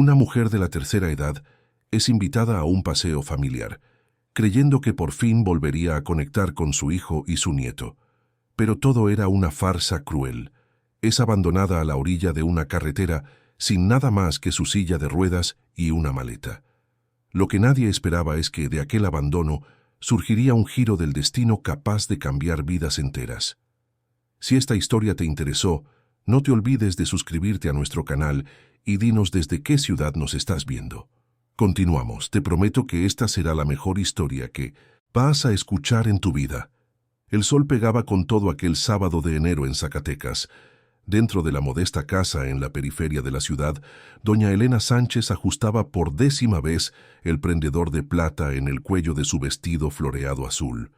Una mujer de la tercera edad es invitada a un paseo familiar, creyendo que por fin volvería a conectar con su hijo y su nieto. Pero todo era una farsa cruel. Es abandonada a la orilla de una carretera sin nada más que su silla de ruedas y una maleta. Lo que nadie esperaba es que de aquel abandono surgiría un giro del destino capaz de cambiar vidas enteras. Si esta historia te interesó, no te olvides de suscribirte a nuestro canal y dinos desde qué ciudad nos estás viendo. Continuamos, te prometo que esta será la mejor historia que vas a escuchar en tu vida. El sol pegaba con todo aquel sábado de enero en Zacatecas. Dentro de la modesta casa en la periferia de la ciudad, doña Elena Sánchez ajustaba por 10ª vez el prendedor de plata en el cuello de su vestido floreado azul.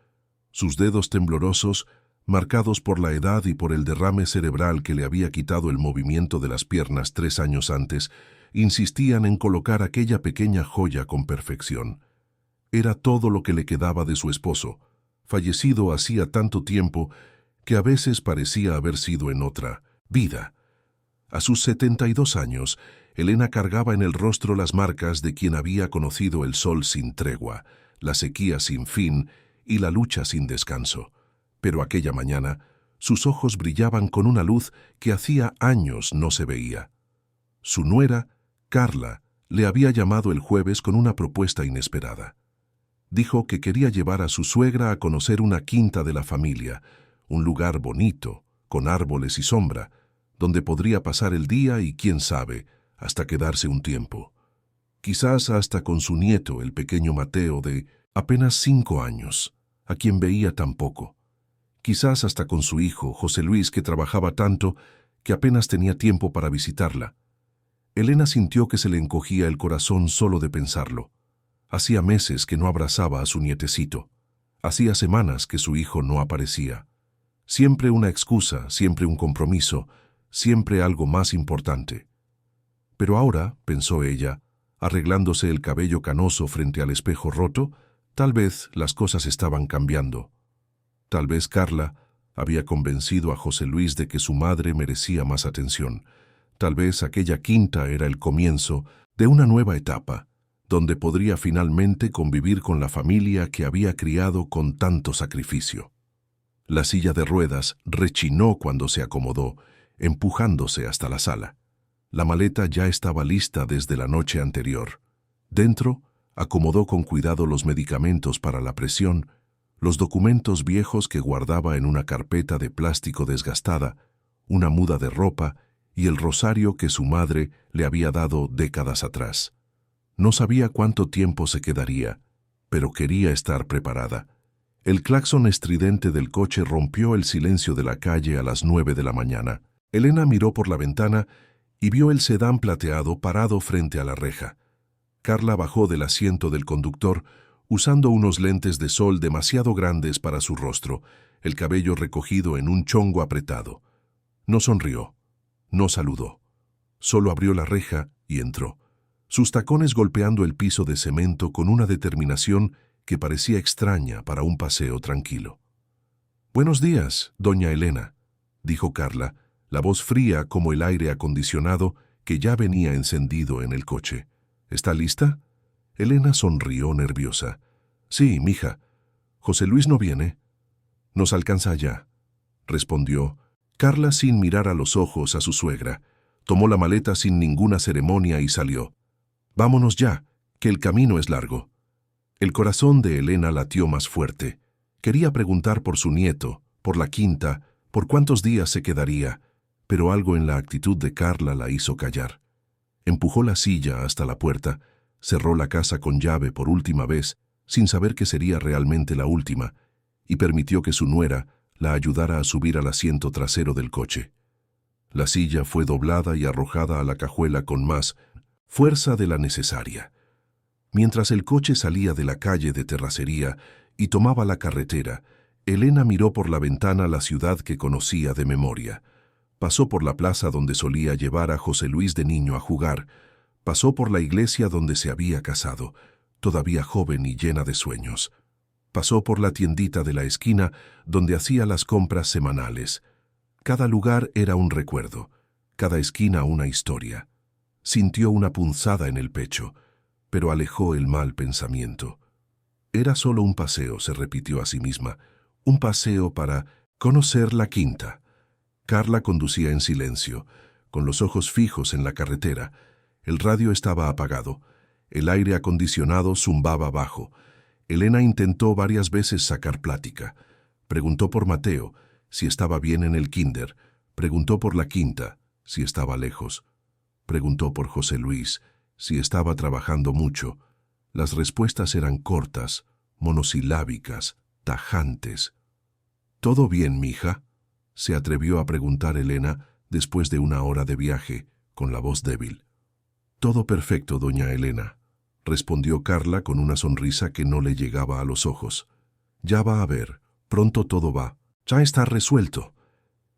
Sus dedos temblorosos, marcados por la edad y por el derrame cerebral que le había quitado el movimiento de las piernas 3 años antes, insistían en colocar aquella pequeña joya con perfección. Era todo lo que le quedaba de su esposo, fallecido hacía tanto tiempo que a veces parecía haber sido en otra vida. A sus 72 años, Elena cargaba en el rostro las marcas de quien había conocido el sol sin tregua, la sequía sin fin y la lucha sin descanso. Pero aquella mañana, sus ojos brillaban con una luz que hacía años no se veía. Su nuera, Carla, le había llamado el jueves con una propuesta inesperada. Dijo que quería llevar a su suegra a conocer una quinta de la familia, un lugar bonito, con árboles y sombra, donde podría pasar el día y, quién sabe, hasta quedarse un tiempo. Quizás hasta con su nieto, el pequeño Mateo, de apenas 5 años, a quien veía tan poco. Quizás hasta con su hijo, José Luis, que trabajaba tanto que apenas tenía tiempo para visitarla. Elena sintió que se le encogía el corazón solo de pensarlo. Hacía meses que no abrazaba a su nietecito. Hacía semanas que su hijo no aparecía. Siempre una excusa, siempre un compromiso, siempre algo más importante. Pero ahora, pensó ella, arreglándose el cabello canoso frente al espejo roto, tal vez las cosas estaban cambiando. Tal vez Carla había convencido a José Luis de que su madre merecía más atención. Tal vez aquella quinta era el comienzo de una nueva etapa, donde podría finalmente convivir con la familia que había criado con tanto sacrificio. La silla de ruedas rechinó cuando se acomodó, empujándose hasta la sala. La maleta ya estaba lista desde la noche anterior. Dentro, acomodó con cuidado los medicamentos para la presión, los documentos viejos que guardaba en una carpeta de plástico desgastada, una muda de ropa y el rosario que su madre le había dado décadas atrás. No sabía cuánto tiempo se quedaría, pero quería estar preparada. El claxon estridente del coche rompió el silencio de la calle a las 9 de la mañana. Elena miró por la ventana y vio el sedán plateado parado frente a la reja. Carla bajó del asiento del conductor, usando unos lentes de sol demasiado grandes para su rostro, el cabello recogido en un chongo apretado. No sonrió, no saludó. Solo abrió la reja y entró, sus tacones golpeando el piso de cemento con una determinación que parecía extraña para un paseo tranquilo. «Buenos días, doña Elena», dijo Carla, la voz fría como el aire acondicionado que ya venía encendido en el coche. «¿Está lista?» Elena sonrió nerviosa. «Sí, mija. ¿José Luis no viene?» «Nos alcanza ya», respondió Carla sin mirar a los ojos a su suegra. Tomó la maleta sin ninguna ceremonia y salió. «Vámonos ya, que el camino es largo». El corazón de Elena latió más fuerte. Quería preguntar por su nieto, por la quinta, por cuántos días se quedaría, pero algo en la actitud de Carla la hizo callar. Empujó la silla hasta la puerta, cerró la casa con llave por última vez, sin saber que sería realmente la última, y permitió que su nuera la ayudara a subir al asiento trasero del coche. La silla fue doblada y arrojada a la cajuela con más fuerza de la necesaria. Mientras el coche salía de la calle de terracería y tomaba la carretera, Elena miró por la ventana la ciudad que conocía de memoria. Pasó por la plaza donde solía llevar a José Luis de niño a jugar. Pasó por la iglesia donde se había casado, todavía joven y llena de sueños. Pasó por la tiendita de la esquina donde hacía las compras semanales. Cada lugar era un recuerdo, cada esquina una historia. Sintió una punzada en el pecho, pero alejó el mal pensamiento. Era solo un paseo, se repitió a sí misma, un paseo para conocer la quinta. Carla conducía en silencio, con los ojos fijos en la carretera. El radio estaba apagado. El aire acondicionado zumbaba bajo. Elena intentó varias veces sacar plática. Preguntó por Mateo, si estaba bien en el kinder. Preguntó por la quinta, si estaba lejos. Preguntó por José Luis, si estaba trabajando mucho. Las respuestas eran cortas, monosilábicas, tajantes. «¿Todo bien, mija?», se atrevió a preguntar Elena después de una hora de viaje, con la voz débil. «Todo perfecto, doña Elena», respondió Carla con una sonrisa que no le llegaba a los ojos. «Ya va a ver, pronto todo va. Ya está resuelto».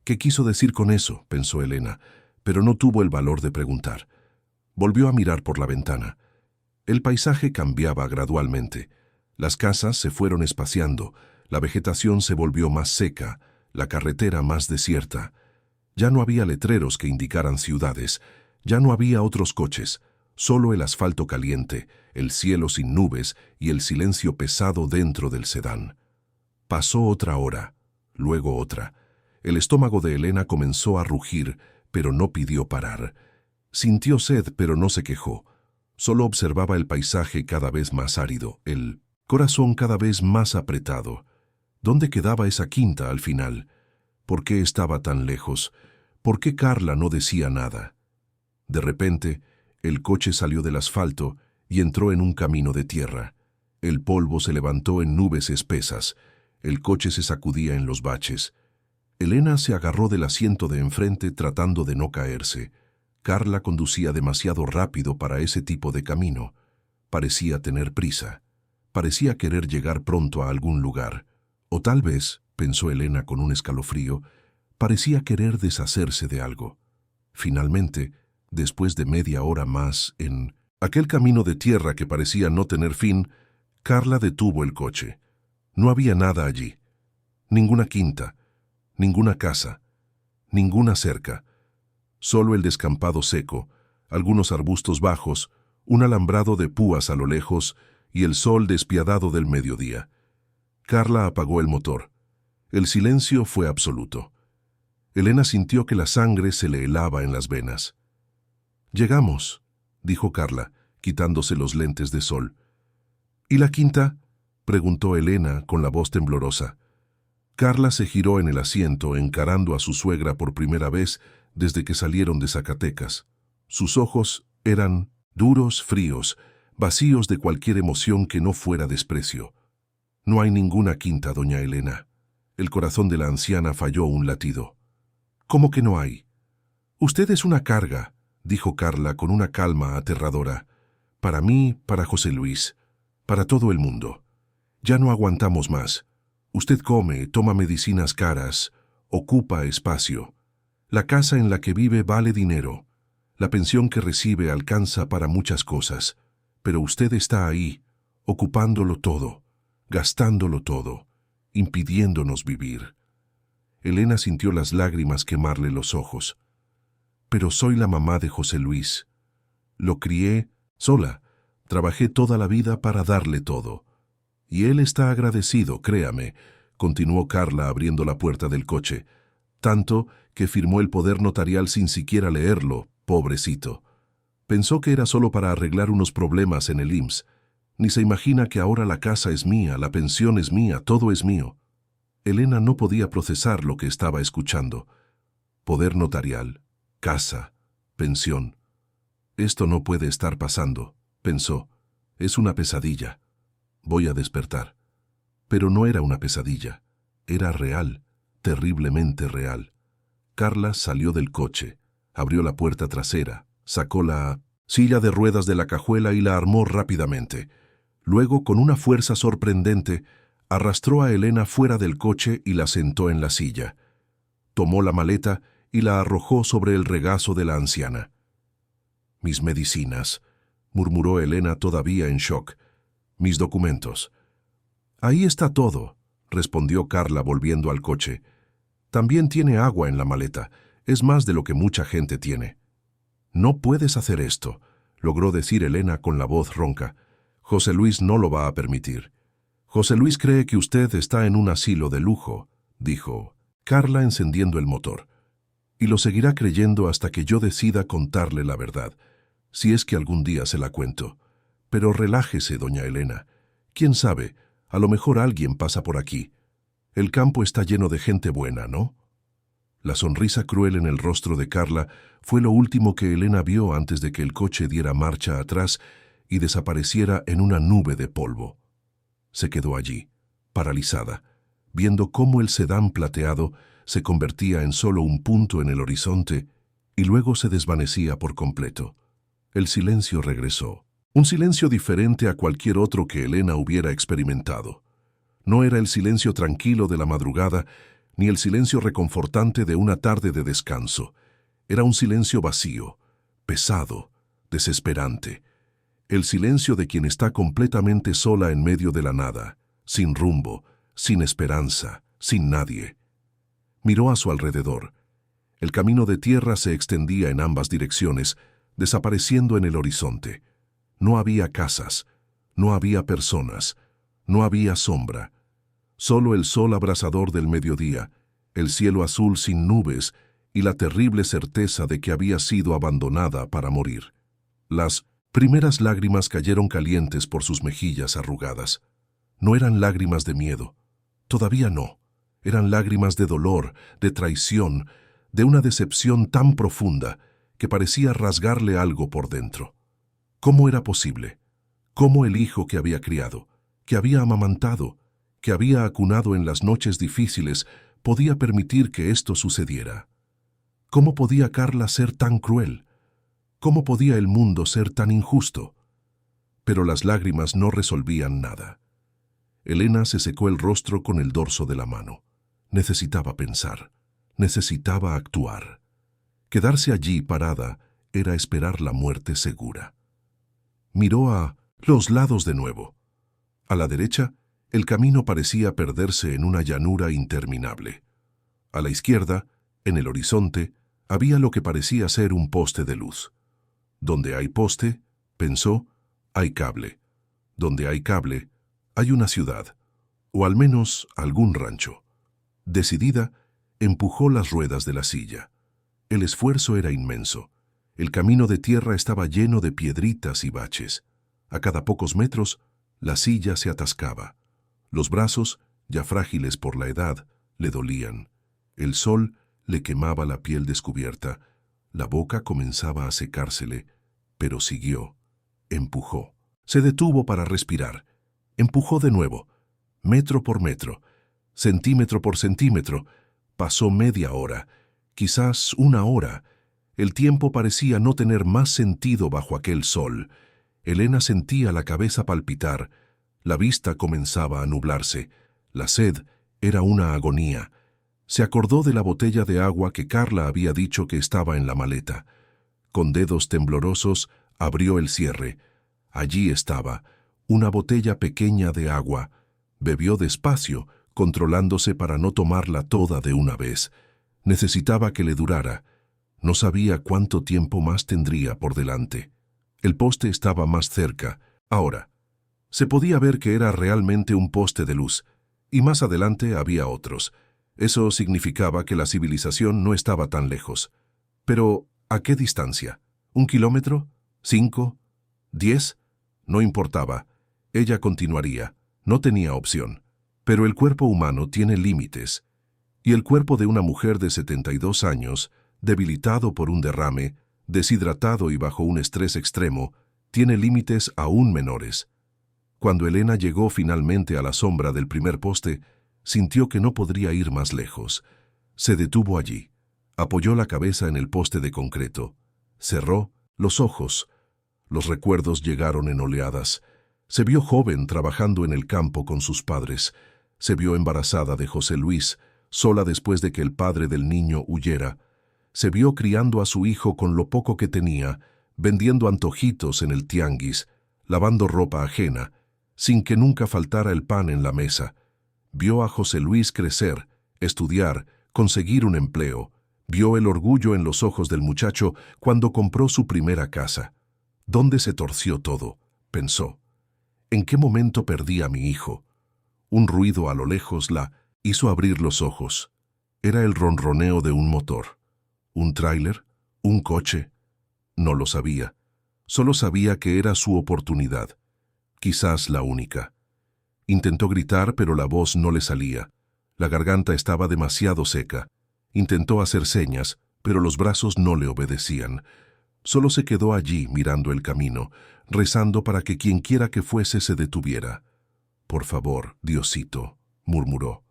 «¿Qué quiso decir con eso?», pensó Elena, pero no tuvo el valor de preguntar. Volvió a mirar por la ventana. El paisaje cambiaba gradualmente. Las casas se fueron espaciando, la vegetación se volvió más seca, la carretera más desierta. Ya no había letreros que indicaran ciudades, ya no había otros coches, solo el asfalto caliente, el cielo sin nubes y el silencio pesado dentro del sedán. Pasó otra hora, luego otra. El estómago de Elena comenzó a rugir, pero no pidió parar. Sintió sed, pero no se quejó. Solo observaba el paisaje cada vez más árido, el corazón cada vez más apretado. ¿Dónde quedaba esa quinta al final? ¿Por qué estaba tan lejos? ¿Por qué Carla no decía nada? De repente, el coche salió del asfalto y entró en un camino de tierra. El polvo se levantó en nubes espesas. El coche se sacudía en los baches. Elena se agarró del asiento de enfrente tratando de no caerse. Carla conducía demasiado rápido para ese tipo de camino. Parecía tener prisa. Parecía querer llegar pronto a algún lugar. O tal vez, pensó Elena con un escalofrío, parecía querer deshacerse de algo. Finalmente, después de media hora más en aquel camino de tierra que parecía no tener fin, Carla detuvo el coche. No había nada allí. Ninguna quinta, ninguna casa, ninguna cerca. Solo el descampado seco, algunos arbustos bajos, un alambrado de púas a lo lejos y el sol despiadado del mediodía. Carla apagó el motor. El silencio fue absoluto. Elena sintió que la sangre se le helaba en las venas. «Llegamos», dijo Carla, quitándose los lentes de sol. «¿Y la quinta?», preguntó Elena con la voz temblorosa. Carla se giró en el asiento, encarando a su suegra por primera vez desde que salieron de Zacatecas. Sus ojos eran duros, fríos, vacíos de cualquier emoción que no fuera desprecio. «No hay ninguna quinta, doña Elena». El corazón de la anciana falló un latido. «¿Cómo que no hay?». «Usted es una carga», dijo Carla con una calma aterradora. «Para mí, para José Luis, para todo el mundo. Ya no aguantamos más. Usted come, toma medicinas caras, ocupa espacio. La casa en la que vive vale dinero. La pensión que recibe alcanza para muchas cosas. Pero usted está ahí, ocupándolo todo, gastándolo todo, impidiéndonos vivir». Elena sintió las lágrimas quemarle los ojos. «Pero soy la mamá de José Luis. Lo crié sola, trabajé toda la vida para darle todo. Y él está agradecido, créame», continuó Carla abriendo la puerta del coche, tanto que firmó el poder notarial sin siquiera leerlo, pobrecito. Pensó que era solo para arreglar unos problemas en el IMSS. Ni se imagina que ahora la casa es mía, la pensión es mía, todo es mío. Elena no podía procesar lo que estaba escuchando. Poder notarial, casa, pensión. «Esto no puede estar pasando», pensó. «Es una pesadilla. Voy a despertar». Pero no era una pesadilla. Era real, terriblemente real. Carla salió del coche, abrió la puerta trasera, sacó la silla de ruedas de la cajuela y la armó rápidamente. Luego, con una fuerza sorprendente, arrastró a Elena fuera del coche y la sentó en la silla. Tomó la maleta y la arrojó sobre el regazo de la anciana. «Mis medicinas», murmuró Elena todavía en shock. «Mis documentos». «Ahí está todo», respondió Carla volviendo al coche. «También tiene agua en la maleta. Es más de lo que mucha gente tiene». «No puedes hacer esto», logró decir Elena con la voz ronca. «José Luis no lo va a permitir». «José Luis cree que usted está en un asilo de lujo», dijo Carla encendiendo el motor. «Y lo seguirá creyendo hasta que yo decida contarle la verdad, si es que algún día se la cuento. Pero relájese, doña Elena. ¿Quién sabe? A lo mejor alguien pasa por aquí. El campo está lleno de gente buena, ¿no?». La sonrisa cruel en el rostro de Carla fue lo último que Elena vio antes de que el coche diera marcha atrás y desapareciera en una nube de polvo. Se quedó allí, paralizada, viendo cómo el sedán plateado se convertía en solo un punto en el horizonte y luego se desvanecía por completo. El silencio regresó, un silencio diferente a cualquier otro que Elena hubiera experimentado. No era el silencio tranquilo de la madrugada, ni el silencio reconfortante de una tarde de descanso. Era un silencio vacío, pesado, desesperante. El silencio de quien está completamente sola en medio de la nada, sin rumbo, sin esperanza, sin nadie. Miró a su alrededor. El camino de tierra se extendía en ambas direcciones, desapareciendo en el horizonte. No había casas, no había personas, no había sombra. Solo el sol abrasador del mediodía, el cielo azul sin nubes y la terrible certeza de que había sido abandonada para morir. Las primeras lágrimas cayeron calientes por sus mejillas arrugadas. No eran lágrimas de miedo, todavía no. Eran lágrimas de dolor, de traición, de una decepción tan profunda que parecía rasgarle algo por dentro. ¿Cómo era posible? ¿Cómo el hijo que había criado, que había amamantado, que había acunado en las noches difíciles, podía permitir que esto sucediera? ¿Cómo podía Carla ser tan cruel? ¿Cómo podía el mundo ser tan injusto? Pero las lágrimas no resolvían nada. Elena se secó el rostro con el dorso de la mano. Necesitaba pensar, necesitaba actuar. Quedarse allí parada era esperar la muerte segura. Miró a los lados de nuevo. A la derecha, el camino parecía perderse en una llanura interminable. A la izquierda, en el horizonte, había lo que parecía ser un poste de luz. Donde hay poste, pensó, hay cable. Donde hay cable, hay una ciudad, o al menos algún rancho. Decidida, empujó las ruedas de la silla. El esfuerzo era inmenso. El camino de tierra estaba lleno de piedritas y baches. A cada pocos metros, la silla se atascaba. Los brazos, ya frágiles por la edad, le dolían. El sol le quemaba la piel descubierta. La boca comenzaba a secársele, pero siguió. Empujó. Se detuvo para respirar. Empujó de nuevo, metro por metro, centímetro por centímetro. Pasó media hora, quizás una hora. El tiempo parecía no tener más sentido bajo aquel sol. Elena sentía la cabeza palpitar. La vista comenzaba a nublarse. La sed era una agonía. Se acordó de la botella de agua que Carla había dicho que estaba en la maleta. Con dedos temblorosos abrió el cierre. Allí estaba, una botella pequeña de agua. Bebió despacio, controlándose para no tomarla toda de una vez. Necesitaba que le durara. No sabía cuánto tiempo más tendría por delante. El poste estaba más cerca. Ahora, se podía ver que era realmente un poste de luz, y más adelante había otros. Eso significaba que la civilización no estaba tan lejos. Pero, ¿a qué distancia? ¿1 kilómetro? ¿5? ¿10? No importaba. Ella continuaría. No tenía opción. Pero el cuerpo humano tiene límites. Y el cuerpo de una mujer de 72 años, debilitado por un derrame, deshidratado y bajo un estrés extremo, tiene límites aún menores. Cuando Elena llegó finalmente a la sombra del primer poste, sintió que no podría ir más lejos. Se detuvo allí. Apoyó la cabeza en el poste de concreto. Cerró los ojos. Los recuerdos llegaron en oleadas. Se vio joven trabajando en el campo con sus padres. Se vio embarazada de José Luis, sola después de que el padre del niño huyera. Se vio criando a su hijo con lo poco que tenía, vendiendo antojitos en el tianguis, lavando ropa ajena, sin que nunca faltara el pan en la mesa. Vio a José Luis crecer, estudiar, conseguir un empleo. Vio el orgullo en los ojos del muchacho cuando compró su primera casa. ¿Dónde se torció todo?, pensó. ¿En qué momento perdí a mi hijo? Un ruido a lo lejos la hizo abrir los ojos. Era el ronroneo de un motor. ¿Un tráiler? ¿Un coche? No lo sabía. Solo sabía que era su oportunidad. Quizás la única. Intentó gritar, pero la voz no le salía. La garganta estaba demasiado seca. Intentó hacer señas, pero los brazos no le obedecían. Solo se quedó allí mirando el camino, rezando para que quienquiera que fuese se detuviera. «Por favor, Diosito», murmuró.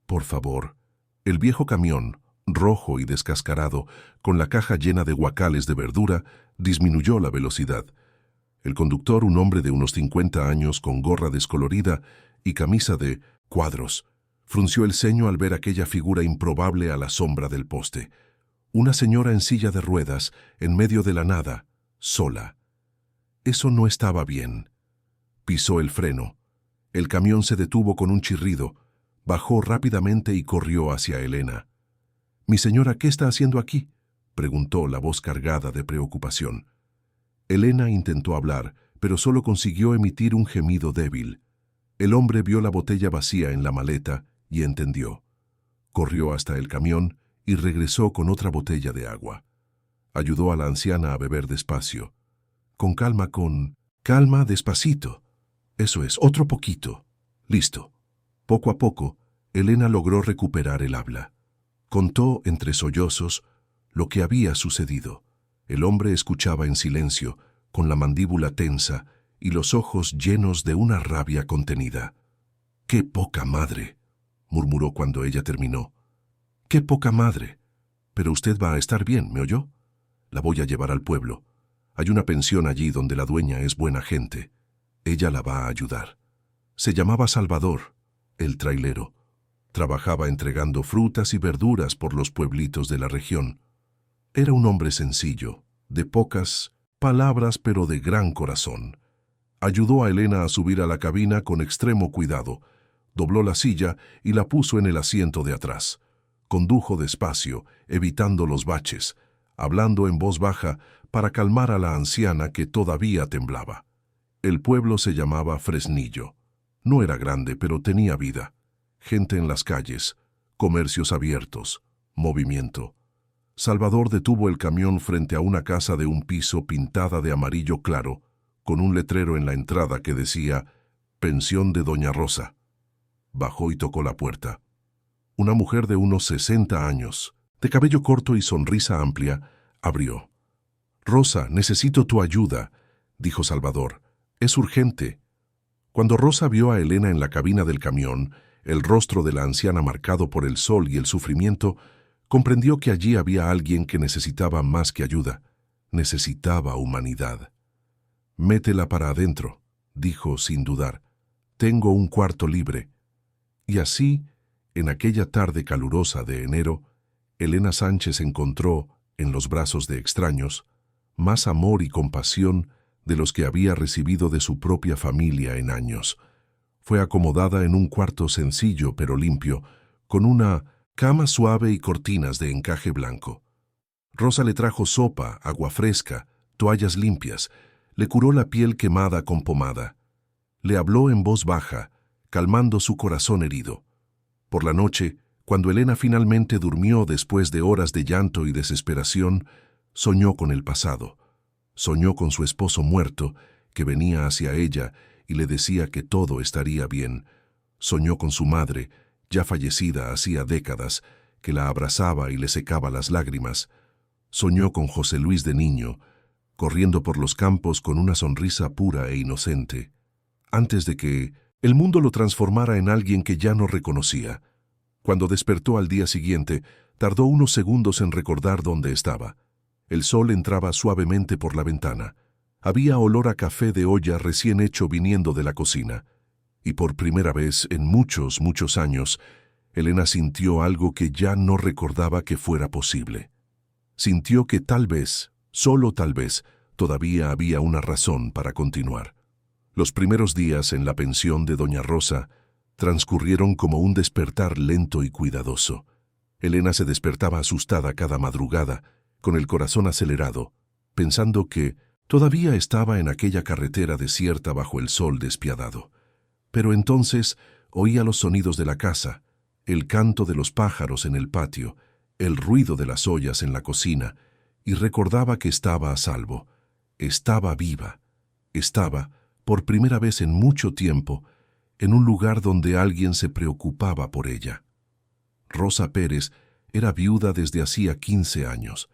«Por favor». El viejo camión, rojo y descascarado, con la caja llena de guacales de verdura, disminuyó la velocidad. El conductor, un hombre de unos 50 años con gorra descolorida y camisa de cuadros, frunció el ceño al ver aquella figura improbable a la sombra del poste. Una señora en silla de ruedas, en medio de la nada, sola. Eso no estaba bien. Pisó el freno. El camión se detuvo con un chirrido, bajó rápidamente y corrió hacia Elena. «Mi señora, ¿qué está haciendo aquí?», preguntó la voz cargada de preocupación. Elena intentó hablar, pero solo consiguió emitir un gemido débil. El hombre vio la botella vacía en la maleta y entendió. Corrió hasta el camión y regresó con otra botella de agua. Ayudó a la anciana a beber despacio. «Con calma, con calma, despacito. Eso es, otro poquito. Listo». Poco a poco, Elena logró recuperar el habla. Contó entre sollozos lo que había sucedido. El hombre escuchaba en silencio, con la mandíbula tensa y los ojos llenos de una rabia contenida. «¡Qué poca madre!», murmuró cuando ella terminó. «¡Qué poca madre! Pero usted va a estar bien, ¿me oyó? La voy a llevar al pueblo. Hay una pensión allí donde la dueña es buena gente. Ella la va a ayudar». Se llamaba Salvador, el trailero. Trabajaba entregando frutas y verduras por los pueblitos de la región. Era un hombre sencillo, de pocas palabras pero de gran corazón. Ayudó a Elena a subir a la cabina con extremo cuidado, dobló la silla y la puso en el asiento de atrás. Condujo despacio, evitando los baches, hablando en voz baja para calmar a la anciana que todavía temblaba. El pueblo se llamaba Fresnillo. No era grande, pero tenía vida. Gente en las calles, comercios abiertos, movimiento. Salvador detuvo el camión frente a una casa de un piso pintada de amarillo claro, con un letrero en la entrada que decía «Pensión de Doña Rosa». Bajó y tocó la puerta. Una mujer de unos 60 años, de cabello corto y sonrisa amplia, abrió. «Rosa, necesito tu ayuda», dijo Salvador. «Es urgente». Cuando Rosa vio a Elena en la cabina del camión, el rostro de la anciana marcado por el sol y el sufrimiento, comprendió que allí había alguien que necesitaba más que ayuda. Necesitaba humanidad. «Métela para adentro», dijo sin dudar. «Tengo un cuarto libre». Y así, en aquella tarde calurosa de enero, Elena Sánchez encontró, en los brazos de extraños, más amor y compasión de los que había recibido de su propia familia en años. Fue acomodada en un cuarto sencillo pero limpio, con una cama suave y cortinas de encaje blanco. Rosa le trajo sopa, agua fresca, toallas limpias, le curó la piel quemada con pomada. Le habló en voz baja, calmando su corazón herido. Por la noche, cuando Elena finalmente durmió después de horas de llanto y desesperación, soñó con el pasado. Soñó con su esposo muerto, que venía hacia ella y le decía que todo estaría bien. Soñó con su madre, ya fallecida hacía décadas, que la abrazaba y le secaba las lágrimas. Soñó con José Luis de niño, corriendo por los campos con una sonrisa pura e inocente, antes de que el mundo lo transformara en alguien que ya no reconocía. Cuando despertó al día siguiente, tardó unos segundos en recordar dónde estaba. El sol entraba suavemente por la ventana. Había olor a café de olla recién hecho viniendo de la cocina. Y por primera vez en muchos, muchos años, Elena sintió algo que ya no recordaba que fuera posible. Sintió que tal vez, solo tal vez, todavía había una razón para continuar. Los primeros días en la pensión de Doña Rosa transcurrieron como un despertar lento y cuidadoso. Elena se despertaba asustada cada madrugada, con el corazón acelerado, pensando que todavía estaba en aquella carretera desierta bajo el sol despiadado. Pero entonces oía los sonidos de la casa, el canto de los pájaros en el patio, el ruido de las ollas en la cocina, y recordaba que estaba a salvo, estaba viva, estaba, por primera vez en mucho tiempo, en un lugar donde alguien se preocupaba por ella. Rosa Pérez era viuda desde hacía 15 años.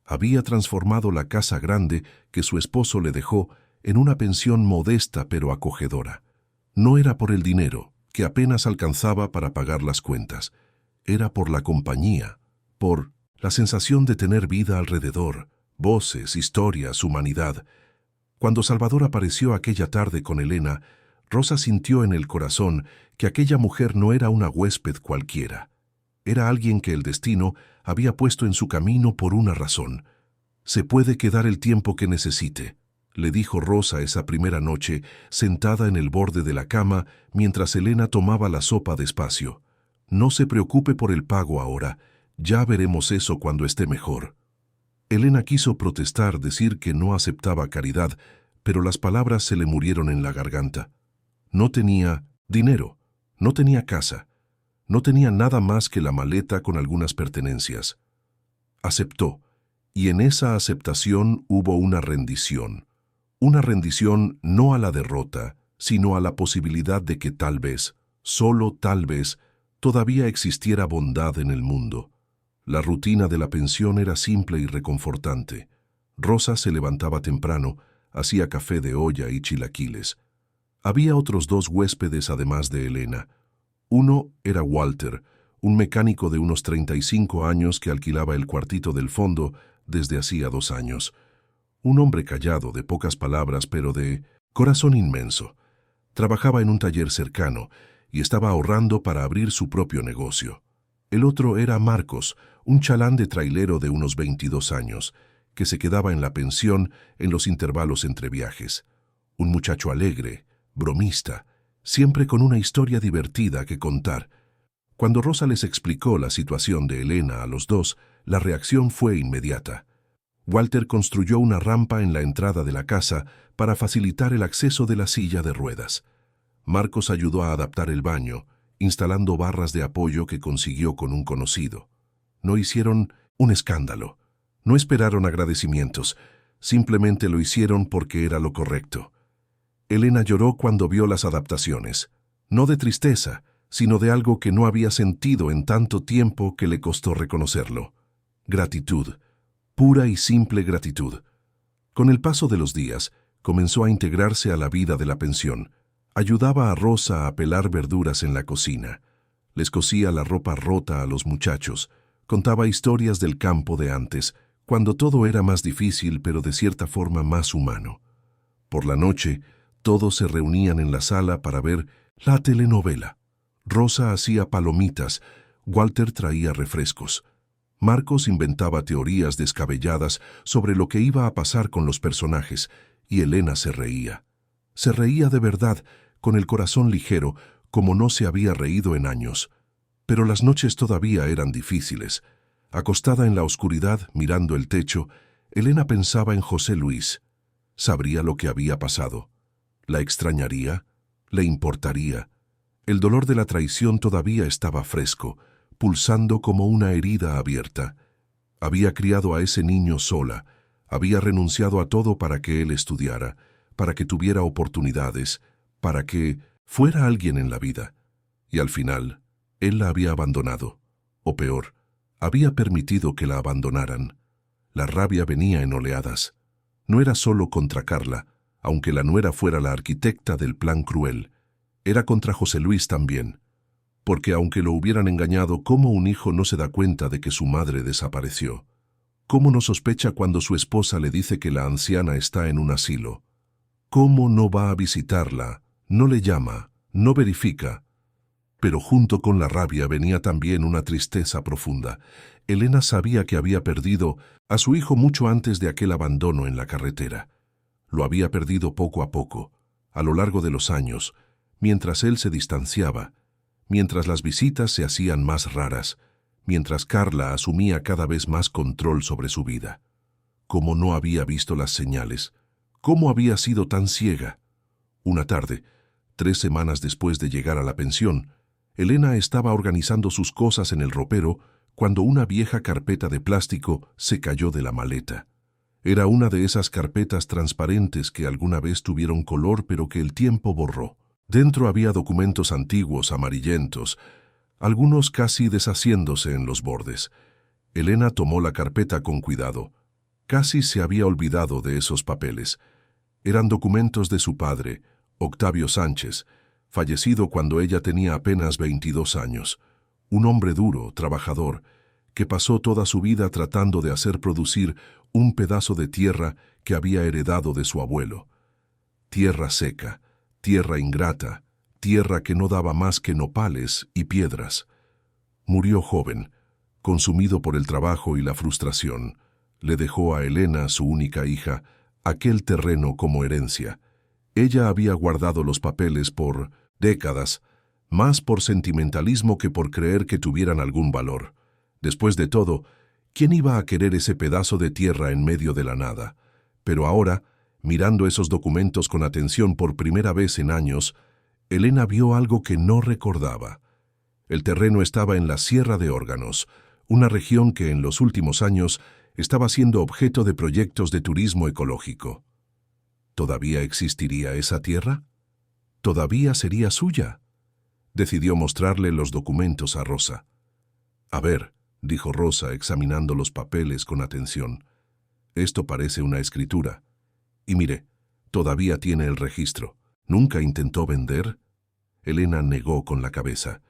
Había transformado la casa grande que su esposo le dejó en una pensión modesta pero acogedora. No era por el dinero, que apenas alcanzaba para pagar las cuentas. Era por la compañía, por la sensación de tener vida alrededor, voces, historias, humanidad. Cuando Salvador apareció aquella tarde con Elena, Rosa sintió en el corazón que aquella mujer no era una huésped cualquiera. Era alguien que el destino había puesto en su camino por una razón. «Se puede quedar el tiempo que necesite», le dijo Rosa esa primera noche, sentada en el borde de la cama mientras Elena tomaba la sopa despacio. «No se preocupe por el pago ahora, ya veremos eso cuando esté mejor». Elena quiso protestar, decir que no aceptaba caridad, pero las palabras se le murieron en la garganta. No tenía dinero, no tenía casa, no tenía nada más que la maleta con algunas pertenencias. Aceptó, y en esa aceptación hubo una rendición no a la derrota, sino a la posibilidad de que tal vez, solo tal vez, todavía existiera bondad en el mundo. La rutina de la pensión era simple y reconfortante. Rosa se levantaba temprano, hacía café de olla y chilaquiles. Había otros 2 huéspedes además de Elena. Uno era Walter, un mecánico de unos 35 años que alquilaba el cuartito del fondo desde hacía 2 años. Un hombre callado, de pocas palabras, pero de corazón inmenso. Trabajaba en un taller cercano y estaba ahorrando para abrir su propio negocio. El otro era Marcos, un chalán de trailero de unos 22 años, que se quedaba en la pensión en los intervalos entre viajes. Un muchacho alegre, bromista, siempre con una historia divertida que contar. Cuando Rosa les explicó la situación de Elena a los 2, la reacción fue inmediata. Walter construyó una rampa en la entrada de la casa para facilitar el acceso de la silla de ruedas. Marcos ayudó a adaptar el baño, instalando barras de apoyo que consiguió con un conocido. No hicieron un escándalo, no esperaron agradecimientos, simplemente lo hicieron porque era lo correcto. Elena lloró cuando vio las adaptaciones, no de tristeza, sino de algo que no había sentido en tanto tiempo que le costó reconocerlo. Gratitud, pura y simple gratitud. Con el paso de los días, comenzó a integrarse a la vida de la pensión. Ayudaba a Rosa a pelar verduras en la cocina. Les cosía la ropa rota a los muchachos. Contaba historias del campo de antes, cuando todo era más difícil pero de cierta forma más humano. Por la noche, todos se reunían en la sala para ver la telenovela. Rosa hacía palomitas, Walter traía refrescos. Marcos inventaba teorías descabelladas sobre lo que iba a pasar con los personajes, y Elena se reía. Se reía de verdad, con el corazón ligero, como no se había reído en años. Pero las noches todavía eran difíciles. Acostada en la oscuridad, mirando el techo, Elena pensaba en José Luis. ¿Sabría lo que había pasado? ¿La extrañaría? ¿Le importaría? El dolor de la traición todavía estaba fresco, pulsando como una herida abierta. Había criado a ese niño sola, había renunciado a todo para que él estudiara, para que tuviera oportunidades, para que fuera alguien en la vida. Y al final, él la había abandonado. O peor, había permitido que la abandonaran. La rabia venía en oleadas. No era solo contra Carla, aunque la nuera fuera la arquitecta del plan cruel. Era contra José Luis también. Porque aunque lo hubieran engañado, ¿cómo un hijo no se da cuenta de que su madre desapareció? ¿Cómo no sospecha cuando su esposa le dice que la anciana está en un asilo? ¿Cómo no va a visitarla? No le llama, no verifica. Pero junto con la rabia venía también una tristeza profunda. Elena sabía que había perdido a su hijo mucho antes de aquel abandono en la carretera. Lo había perdido poco a poco, a lo largo de los años, mientras él se distanciaba, mientras las visitas se hacían más raras, mientras Carla asumía cada vez más control sobre su vida. ¿Cómo no había visto las señales? ¿Cómo había sido tan ciega? Una tarde, 3 semanas después de llegar a la pensión, Elena estaba organizando sus cosas en el ropero cuando una vieja carpeta de plástico se cayó de la maleta. Era una de esas carpetas transparentes que alguna vez tuvieron color pero que el tiempo borró. Dentro había documentos antiguos, amarillentos, algunos casi deshaciéndose en los bordes. Elena tomó la carpeta con cuidado. Casi se había olvidado de esos papeles. Eran documentos de su padre, Octavio Sánchez, fallecido cuando ella tenía apenas 22 años. Un hombre duro, trabajador, que pasó toda su vida tratando de hacer producir un pedazo de tierra que había heredado de su abuelo. Tierra seca, tierra ingrata, tierra que no daba más que nopales y piedras. Murió joven, consumido por el trabajo y la frustración. Le dejó a Elena, su única hija, aquel terreno como herencia. Ella había guardado los papeles por décadas, más por sentimentalismo que por creer que tuvieran algún valor. Después de todo, ¿quién iba a querer ese pedazo de tierra en medio de la nada? Pero ahora, mirando esos documentos con atención por primera vez en años, Elena vio algo que no recordaba. El terreno estaba en la Sierra de Órganos, una región que en los últimos años estaba siendo objeto de proyectos de turismo ecológico. ¿Todavía existiría esa tierra? ¿Todavía sería suya? Decidió mostrarle los documentos a Rosa. «A ver», dijo Rosa examinando los papeles con atención. «Esto parece una escritura. Y mire, todavía tiene el registro. ¿Nunca intentó vender?» Elena negó con la cabeza.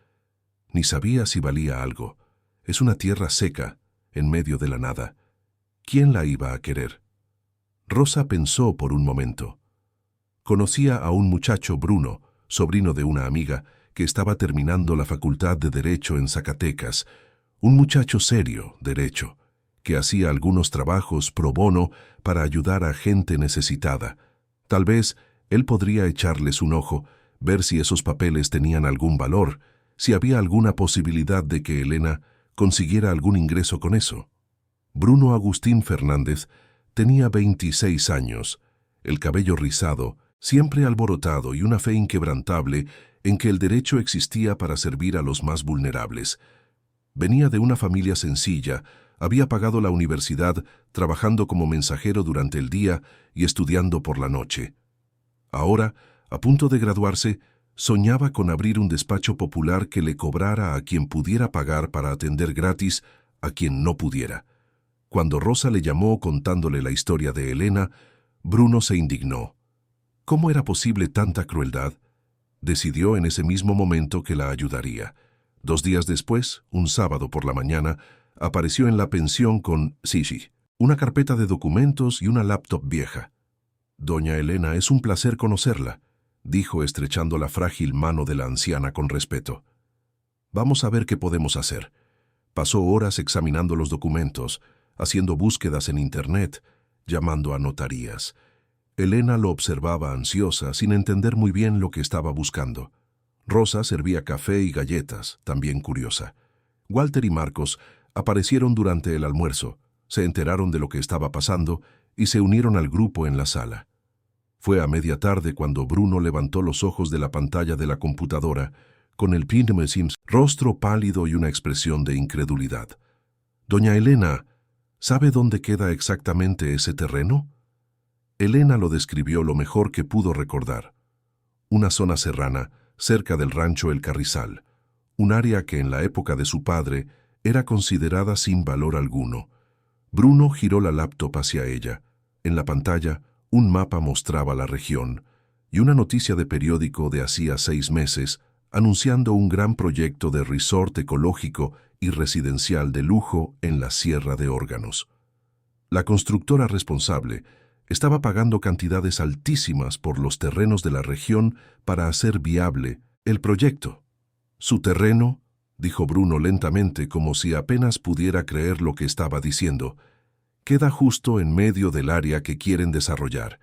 Ni sabía si valía algo. Es una tierra seca, en medio de la nada. ¿Quién la iba a querer? Rosa pensó por un momento. Conocía a un muchacho, Bruno, sobrino de una amiga, que estaba terminando la facultad de Derecho en Zacatecas. Un muchacho serio, derecho, que hacía algunos trabajos pro bono para ayudar a gente necesitada. Tal vez él podría echarles un ojo, ver si esos papeles tenían algún valor, si había alguna posibilidad de que Elena consiguiera algún ingreso con eso. Bruno Agustín Fernández tenía 26 años, el cabello rizado, siempre alborotado y una fe inquebrantable en que el derecho existía para servir a los más vulnerables. Venía de una familia sencilla, había pagado la universidad trabajando como mensajero durante el día y estudiando por la noche. Ahora, a punto de graduarse, soñaba con abrir un despacho popular que le cobrara a quien pudiera pagar para atender gratis a quien no pudiera. Cuando Rosa le llamó contándole la historia de Elena, Bruno se indignó. ¿Cómo era posible tanta crueldad? Decidió en ese mismo momento que la ayudaría. 2 días después, un sábado por la mañana, apareció en la pensión con Sisi, una carpeta de documentos y una laptop vieja. «Doña Elena, es un placer conocerla», dijo estrechando la frágil mano de la anciana con respeto. «Vamos a ver qué podemos hacer». Pasó horas examinando los documentos, haciendo búsquedas en Internet, llamando a notarías. Elena lo observaba ansiosa, sin entender muy bien lo que estaba buscando. Rosa servía café y galletas, también curiosa. Walter y Marcos aparecieron durante el almuerzo, se enteraron de lo que estaba pasando y se unieron al grupo en la sala. Fue a media tarde cuando Bruno levantó los ojos de la pantalla de la computadora, con el rostro pálido y una expresión de incredulidad. «Doña Elena, ¿sabe dónde queda exactamente ese terreno?» Elena lo describió lo mejor que pudo recordar. Una zona serrana, cerca del rancho El Carrizal, un área que en la época de su padre era considerada sin valor alguno. Bruno giró la laptop hacia ella. En la pantalla, un mapa mostraba la región, y una noticia de periódico de hacía 6 meses, anunciando un gran proyecto de resort ecológico y residencial de lujo en la Sierra de Órganos. La constructora responsable estaba pagando cantidades altísimas por los terrenos de la región para hacer viable el proyecto. «¿Su terreno?», dijo Bruno lentamente, como si apenas pudiera creer lo que estaba diciendo. «Queda justo en medio del área que quieren desarrollar,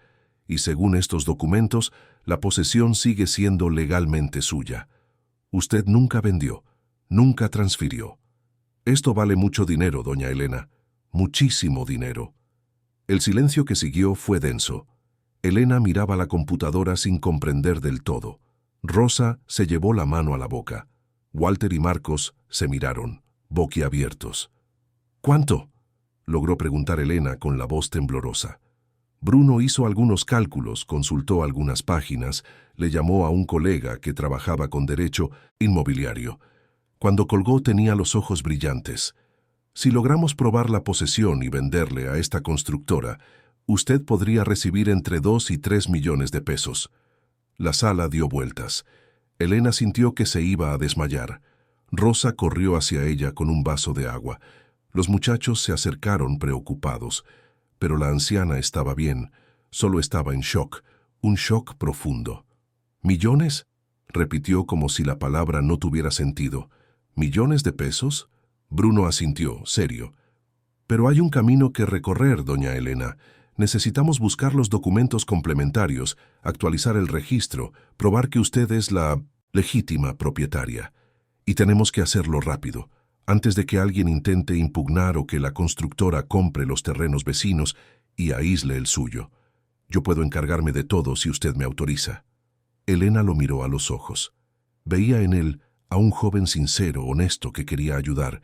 y según estos documentos, la posesión sigue siendo legalmente suya. Usted nunca vendió, nunca transfirió». Esto vale mucho dinero, doña Elena. Muchísimo dinero. El silencio que siguió fue denso. Elena miraba la computadora sin comprender del todo. Rosa se llevó la mano a la boca. Walter y Marcos se miraron, boquiabiertos. ¿Cuánto?, logró preguntar Elena con la voz temblorosa. Bruno hizo algunos cálculos, consultó algunas páginas, le llamó a un colega que trabajaba con derecho inmobiliario. Cuando colgó tenía los ojos brillantes. Si logramos probar la posesión y venderle a esta constructora, usted podría recibir entre 2 y 3 millones de pesos. La sala dio vueltas. Elena sintió que se iba a desmayar. Rosa corrió hacia ella con un vaso de agua. Los muchachos se acercaron preocupados, pero la anciana estaba bien, solo estaba en shock, un shock profundo. ¿Millones?, repitió como si la palabra no tuviera sentido. ¿Millones de pesos? Bruno asintió, serio. Pero hay un camino que recorrer, doña Elena. Necesitamos buscar los documentos complementarios, actualizar el registro, probar que usted es la legítima propietaria. Y tenemos que hacerlo rápido, antes de que alguien intente impugnar o que la constructora compre los terrenos vecinos y aísle el suyo. Yo puedo encargarme de todo si usted me autoriza. Elena lo miró a los ojos. Veía en él a un joven sincero, honesto, que quería ayudar,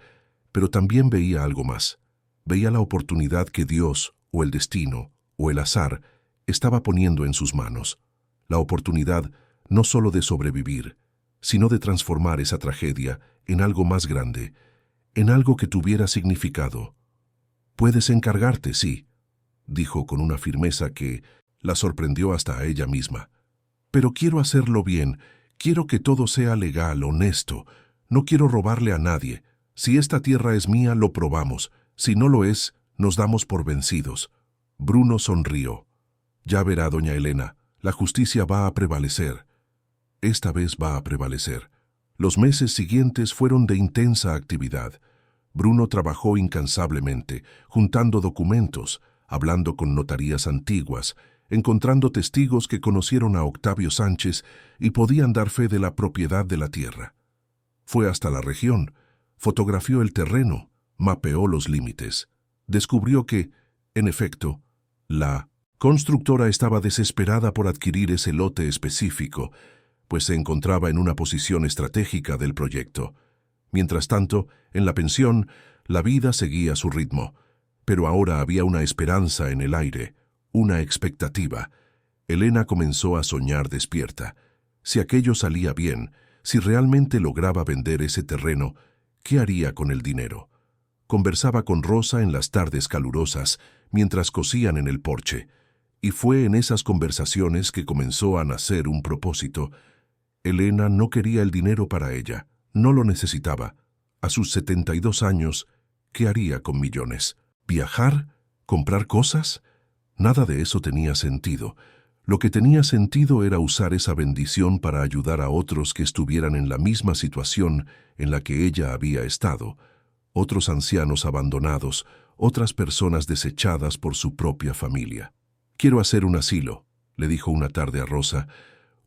pero también veía algo más. Veía la oportunidad que Dios, o el destino, o el azar, estaba poniendo en sus manos. La oportunidad no solo de sobrevivir, sino de transformar esa tragedia en algo más grande, en algo que tuviera significado. «Puedes encargarte, sí», dijo con una firmeza que la sorprendió hasta a ella misma. «Pero quiero hacerlo bien, quiero que todo sea legal, honesto. No quiero robarle a nadie. Si esta tierra es mía, lo probamos. Si no lo es, nos damos por vencidos». Bruno sonrió. «Ya verá, doña Elena, la justicia va a prevalecer. Esta vez va a prevalecer». Los meses siguientes fueron de intensa actividad. Bruno trabajó incansablemente, juntando documentos, hablando con notarías antiguas, encontrando testigos que conocieron a Octavio Sánchez y podían dar fe de la propiedad de la tierra. Fue hasta la región, fotografió el terreno, mapeó los límites. Descubrió que, en efecto, la constructora estaba desesperada por adquirir ese lote específico, pues se encontraba en una posición estratégica del proyecto. Mientras tanto, en la pensión, la vida seguía su ritmo, pero ahora había una esperanza en el aire, una expectativa. Elena comenzó a soñar despierta. Si aquello salía bien, si realmente lograba vender ese terreno, ¿qué haría con el dinero? Conversaba con Rosa en las tardes calurosas, mientras cosían en el porche, y fue en esas conversaciones que comenzó a nacer un propósito. Elena no quería el dinero para ella, no lo necesitaba. A sus 72 años, ¿qué haría con millones? ¿Viajar? ¿Comprar cosas? Nada de eso tenía sentido. Lo que tenía sentido era usar esa bendición para ayudar a otros que estuvieran en la misma situación en la que ella había estado. Otros ancianos abandonados, otras personas desechadas por su propia familia. «Quiero hacer un asilo», le dijo una tarde a Rosa,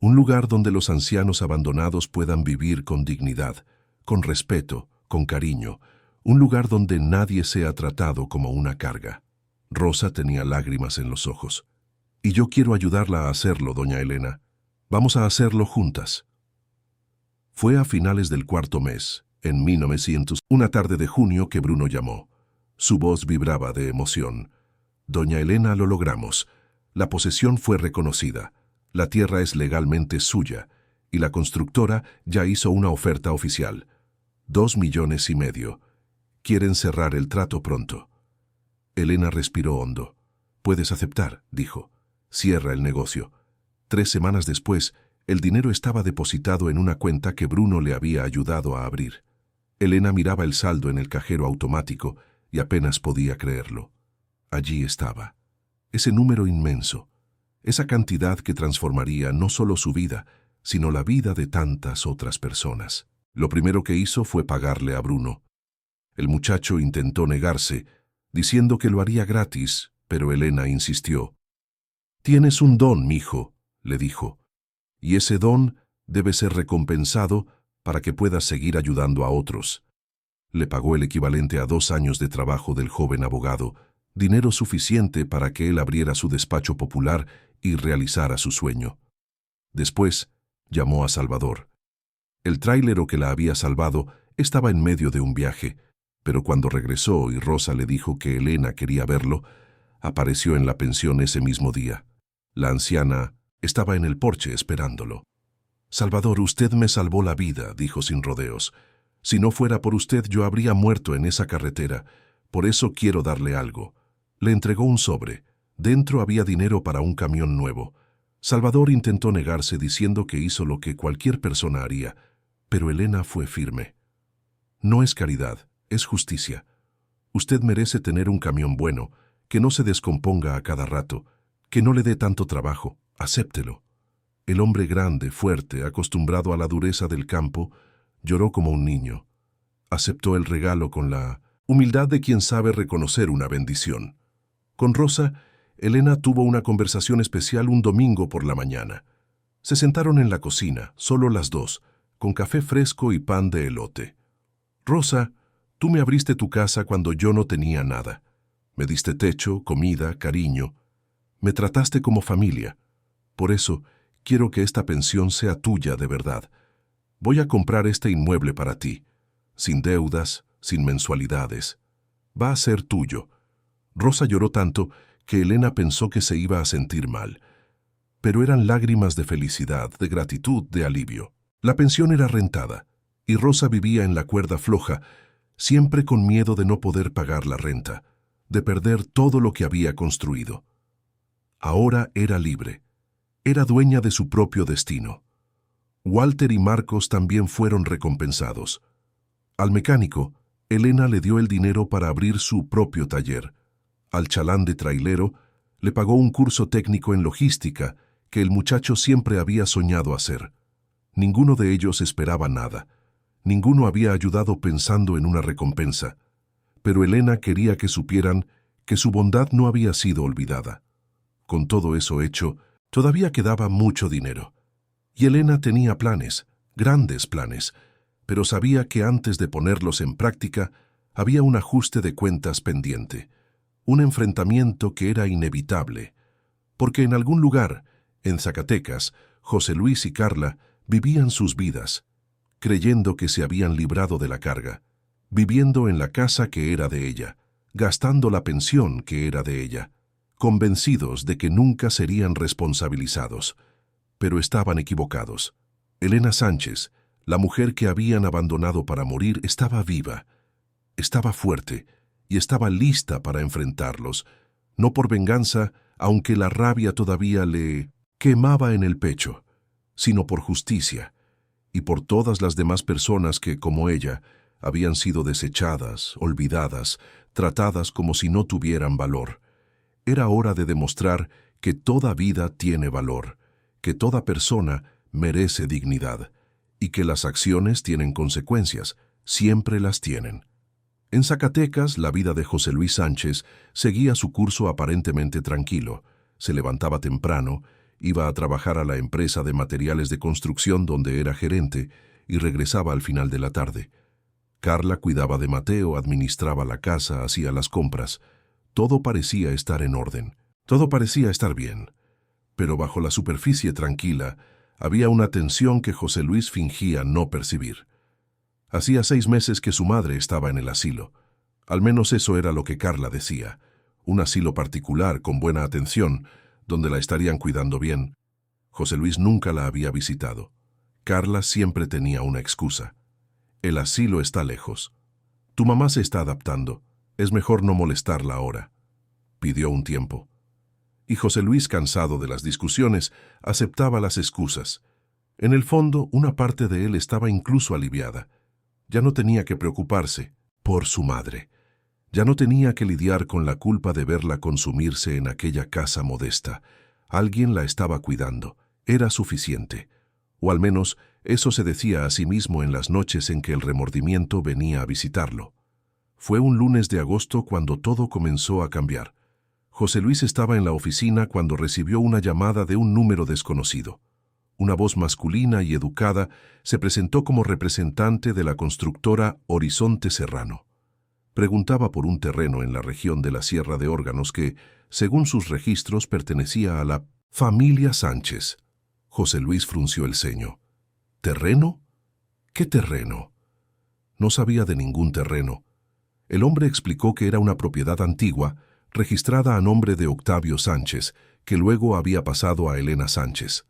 «un lugar donde los ancianos abandonados puedan vivir con dignidad, con respeto, con cariño, un lugar donde nadie sea tratado como una carga». Rosa tenía lágrimas en los ojos. «Y yo quiero ayudarla a hacerlo, doña Elena. Vamos a hacerlo juntas». Fue a finales del cuarto mes, en 1900, una tarde de junio, que Bruno llamó. Su voz vibraba de emoción. «Doña Elena, lo logramos. La posesión fue reconocida. La tierra es legalmente suya, y la constructora ya hizo una oferta oficial. 2,5 millones. Quieren cerrar el trato pronto». Elena respiró hondo. «Puedes aceptar», dijo. «Cierra el negocio». 3 semanas después, el dinero estaba depositado en una cuenta que Bruno le había ayudado a abrir. Elena miraba el saldo en el cajero automático y apenas podía creerlo. Allí estaba. Ese número inmenso. Esa cantidad que transformaría no solo su vida, sino la vida de tantas otras personas. Lo primero que hizo fue pagarle a Bruno. El muchacho intentó negarse, diciendo que lo haría gratis, pero Elena insistió. «Tienes un don, mijo», le dijo, «y ese don debe ser recompensado para que puedas seguir ayudando a otros». Le pagó el equivalente a 2 años de trabajo del joven abogado, dinero suficiente para que él abriera su despacho popular y realizara su sueño. Después, llamó a Salvador. El tráilero que la había salvado estaba en medio de un viaje, pero cuando regresó y Rosa le dijo que Elena quería verlo, apareció en la pensión ese mismo día. La anciana estaba en el porche esperándolo. «Salvador, usted me salvó la vida», dijo sin rodeos. «Si no fuera por usted, yo habría muerto en esa carretera. Por eso quiero darle algo». Le entregó un sobre. Dentro había dinero para un camión nuevo. Salvador intentó negarse diciendo que hizo lo que cualquier persona haría, pero Elena fue firme. «No es caridad, es justicia. Usted merece tener un camión bueno, que no se descomponga a cada rato, que no le dé tanto trabajo. Acéptelo». El hombre grande, fuerte, acostumbrado a la dureza del campo, lloró como un niño. Aceptó el regalo con la humildad de quien sabe reconocer una bendición. Con Rosa, Elena tuvo una conversación especial un domingo por la mañana. Se sentaron en la cocina, solo las dos, con café fresco y pan de elote. «Rosa, tú me abriste tu casa cuando yo no tenía nada. Me diste techo, comida, cariño. Me trataste como familia. Por eso, quiero que esta pensión sea tuya de verdad. Voy a comprar este inmueble para ti, sin deudas, sin mensualidades. Va a ser tuyo». Rosa lloró tanto que Elena pensó que se iba a sentir mal. Pero eran lágrimas de felicidad, de gratitud, de alivio. La pensión era rentada, y Rosa vivía en la cuerda floja, siempre con miedo de no poder pagar la renta, de perder todo lo que había construido. Ahora era libre. Era dueña de su propio destino. Walter y Marcos también fueron recompensados. Al mecánico, Elena le dio el dinero para abrir su propio taller. Al chalán de trailero, le pagó un curso técnico en logística que el muchacho siempre había soñado hacer. Ninguno de ellos esperaba nada. Ninguno había ayudado pensando en una recompensa. Pero Elena quería que supieran que su bondad no había sido olvidada. Con todo eso hecho, todavía quedaba mucho dinero. Y Elena tenía planes, grandes planes, pero sabía que antes de ponerlos en práctica, había un ajuste de cuentas pendiente, un enfrentamiento que era inevitable, porque en algún lugar, en Zacatecas, José Luis y Carla vivían sus vidas, creyendo que se habían librado de la carga, viviendo en la casa que era de ella, gastando la pensión que era de ella, convencidos de que nunca serían responsabilizados. Pero estaban equivocados. Elena Sánchez, la mujer que habían abandonado para morir, estaba viva, estaba fuerte y estaba lista para enfrentarlos, no por venganza, aunque la rabia todavía le quemaba en el pecho, sino por justicia, y por todas las demás personas que, como ella, habían sido desechadas, olvidadas, tratadas como si no tuvieran valor. Era hora de demostrar que toda vida tiene valor, que toda persona merece dignidad, y que las acciones tienen consecuencias, siempre las tienen. En Zacatecas, la vida de José Luis Sánchez seguía su curso aparentemente tranquilo. Se levantaba temprano, iba a trabajar a la empresa de materiales de construcción donde era gerente y regresaba al final de la tarde. Carla cuidaba de Mateo, administraba la casa, hacía las compras. Todo parecía estar en orden. Todo parecía estar bien. Pero bajo la superficie tranquila había una tensión que José Luis fingía no percibir. Hacía 6 meses que su madre estaba en el asilo. Al menos eso era lo que Carla decía. Un asilo particular, con buena atención, donde la estarían cuidando bien. José Luis nunca la había visitado. Carla siempre tenía una excusa. El asilo está lejos. Tu mamá se está adaptando. Es mejor no molestarla ahora. Pidió un tiempo. Y José Luis, cansado de las discusiones, aceptaba las excusas. En el fondo, una parte de él estaba incluso aliviada. Ya no tenía que preocuparse por su madre. Ya no tenía que lidiar con la culpa de verla consumirse en aquella casa modesta. Alguien la estaba cuidando. Era suficiente. O al menos eso se decía a sí mismo en las noches en que el remordimiento venía a visitarlo. Fue un lunes de agosto cuando todo comenzó a cambiar. José Luis estaba en la oficina cuando recibió una llamada de un número desconocido. Una voz masculina y educada se presentó como representante de la constructora Horizonte Serrano. Preguntaba por un terreno en la región de la Sierra de Órganos que, según sus registros, pertenecía a la familia Sánchez. José Luis frunció el ceño. ¿Terreno? ¿Qué terreno? No sabía de ningún terreno. El hombre explicó que era una propiedad antigua, registrada a nombre de Octavio Sánchez, que luego había pasado a Elena Sánchez.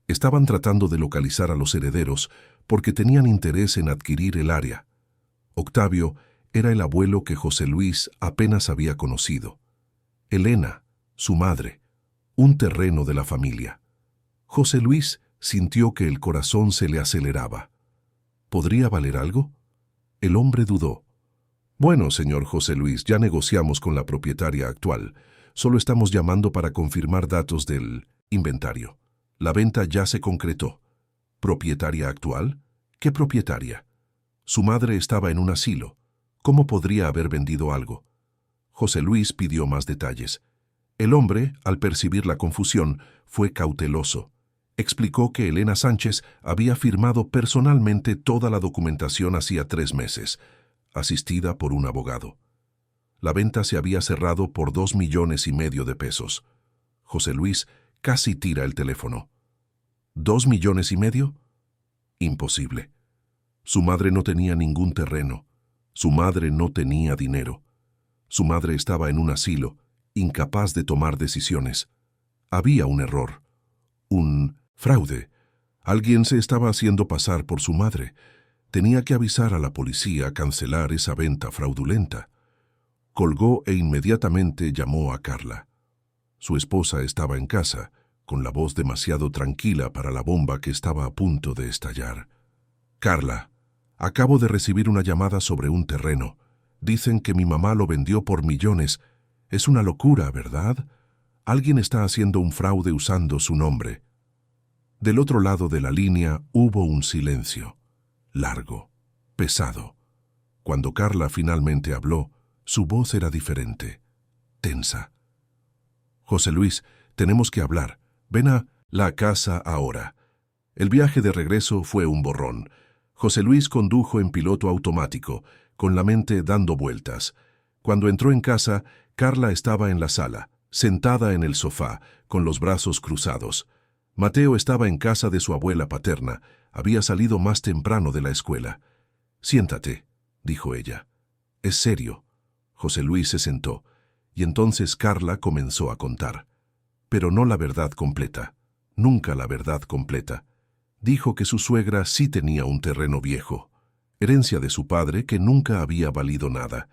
Estaban tratando de localizar a los herederos porque tenían interés en adquirir el área. Octavio era el abuelo que José Luis apenas había conocido. Elena, su madre, un terreno de la familia. José Luis sintió que el corazón se le aceleraba. ¿Podría valer algo? El hombre dudó. Bueno, señor José Luis, ya negociamos con la propietaria actual. Solo estamos llamando para confirmar datos del inventario. La venta ya se concretó. ¿Propietaria actual? ¿Qué propietaria? Su madre estaba en un asilo. ¿Cómo podría haber vendido algo? José Luis pidió más detalles. El hombre, al percibir la confusión, fue cauteloso. Explicó que Elena Sánchez había firmado personalmente toda la documentación hacía 3 meses, asistida por un abogado. La venta se había cerrado por 2,5 millones de pesos. José Luis casi tira el teléfono. ¿2,5 millones? Imposible. Su madre no tenía ningún terreno. Su madre no tenía dinero. Su madre estaba en un asilo, incapaz de tomar decisiones. Había un error. Un fraude. Alguien se estaba haciendo pasar por su madre. Tenía que avisar a la policía, cancelar esa venta fraudulenta. Colgó e inmediatamente llamó a Carla. Su esposa estaba en casa, con la voz demasiado tranquila para la bomba que estaba a punto de estallar. Carla, acabo de recibir una llamada sobre un terreno. Dicen que mi mamá lo vendió por millones. Es una locura, ¿verdad? Alguien está haciendo un fraude usando su nombre. Del otro lado de la línea hubo un silencio, largo, pesado. Cuando Carla finalmente habló, su voz era diferente, tensa. José Luis, tenemos que hablar. Ven a la casa ahora. El viaje de regreso fue un borrón. José Luis condujo en piloto automático, con la mente dando vueltas. Cuando entró en casa, Carla estaba en la sala, sentada en el sofá, con los brazos cruzados. Mateo estaba en casa de su abuela paterna. Había salido más temprano de la escuela. «Siéntate», dijo ella. «Es serio». José Luis se sentó, y entonces Carla comenzó a contar. Pero no la verdad completa, nunca la verdad completa. Dijo que su suegra sí tenía un terreno viejo, herencia de su padre que nunca había valido nada,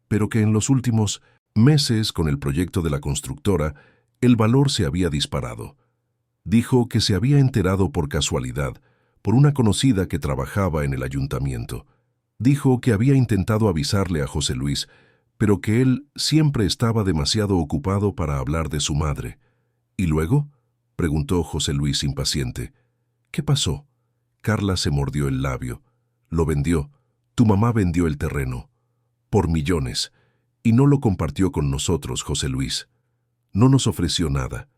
pero que en los últimos meses con el proyecto de la constructora, el valor se había disparado. Dijo que se había enterado por casualidad, por una conocida que trabajaba en el ayuntamiento. Dijo que había intentado avisarle a José Luis, pero que él siempre estaba demasiado ocupado para hablar de su madre. ¿Y luego?, preguntó José Luis impaciente. ¿Qué pasó? Carla se mordió el labio. Lo vendió. Tu mamá vendió el terreno. Por millones. Y no lo compartió con nosotros, José Luis. No nos ofreció nada.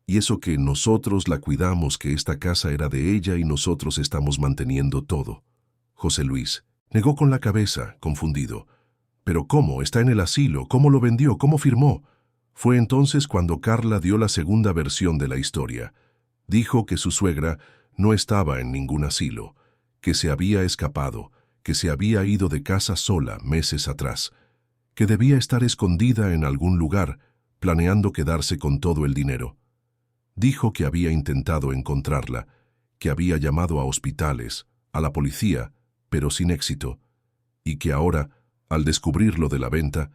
Y eso que nosotros la cuidamos, que esta casa era de ella y nosotros estamos manteniendo todo. José Luis negó con la cabeza, confundido. ¿Pero cómo? Está en el asilo. ¿Cómo lo vendió? ¿Cómo firmó? Fue entonces cuando Carla dio la segunda versión de la historia. Dijo que su suegra no estaba en ningún asilo, que se había escapado, que se había ido de casa sola meses atrás, que debía estar escondida en algún lugar, planeando quedarse con todo el dinero. Dijo que había intentado encontrarla, que había llamado a hospitales, a la policía, pero sin éxito, y que ahora, al descubrir lo de la venta,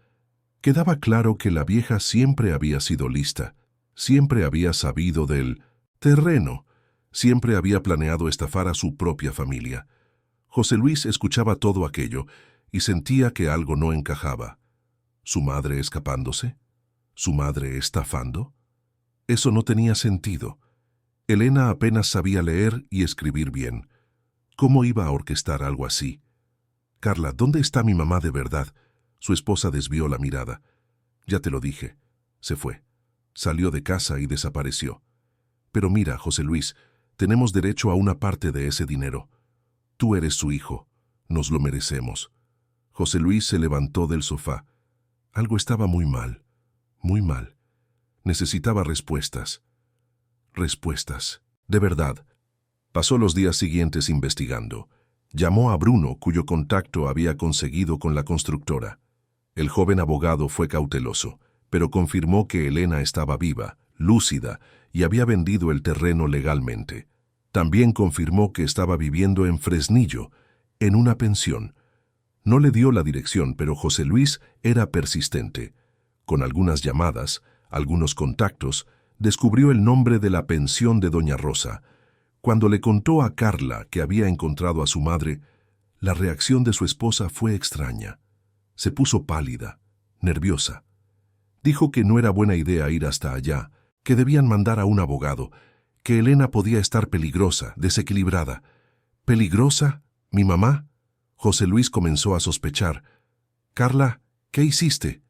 quedaba claro que la vieja siempre había sido lista, siempre había sabido del terreno, siempre había planeado estafar a su propia familia. José Luis escuchaba todo aquello y sentía que algo no encajaba. ¿Su madre escapándose? ¿Su madre estafando? Eso no tenía sentido. Elena apenas sabía leer y escribir bien. ¿Cómo iba a orquestar algo así? Carla, ¿dónde está mi mamá de verdad? Su esposa desvió la mirada. Ya te lo dije. Se fue. Salió de casa y desapareció. Pero mira, José Luis, Tenemos derecho a una parte de ese dinero. Tú eres su hijo. Nos lo merecemos. José Luis se levantó del sofá. Algo estaba muy mal. Muy mal. Necesitaba respuestas. Respuestas. De verdad. Pasó los días siguientes investigando. Llamó a Bruno, cuyo contacto había conseguido con la constructora. El joven abogado fue cauteloso, pero confirmó que Elena estaba viva, lúcida, y había vendido el terreno legalmente. También confirmó que estaba viviendo en Fresnillo, en una pensión. No le dio la dirección, pero José Luis era persistente. Con algunas llamadas, algunos contactos, descubrió el nombre de la pensión de Doña Rosa. Cuando le contó a Carla que había encontrado a su madre, la reacción de su esposa fue extraña. Se puso pálida, nerviosa. Dijo que no era buena idea ir hasta allá, que debían mandar a un abogado, que Elena podía estar peligrosa, desequilibrada. ¿Peligrosa? ¿Mi mamá? José Luis comenzó a sospechar. «Carla, ¿qué hiciste?»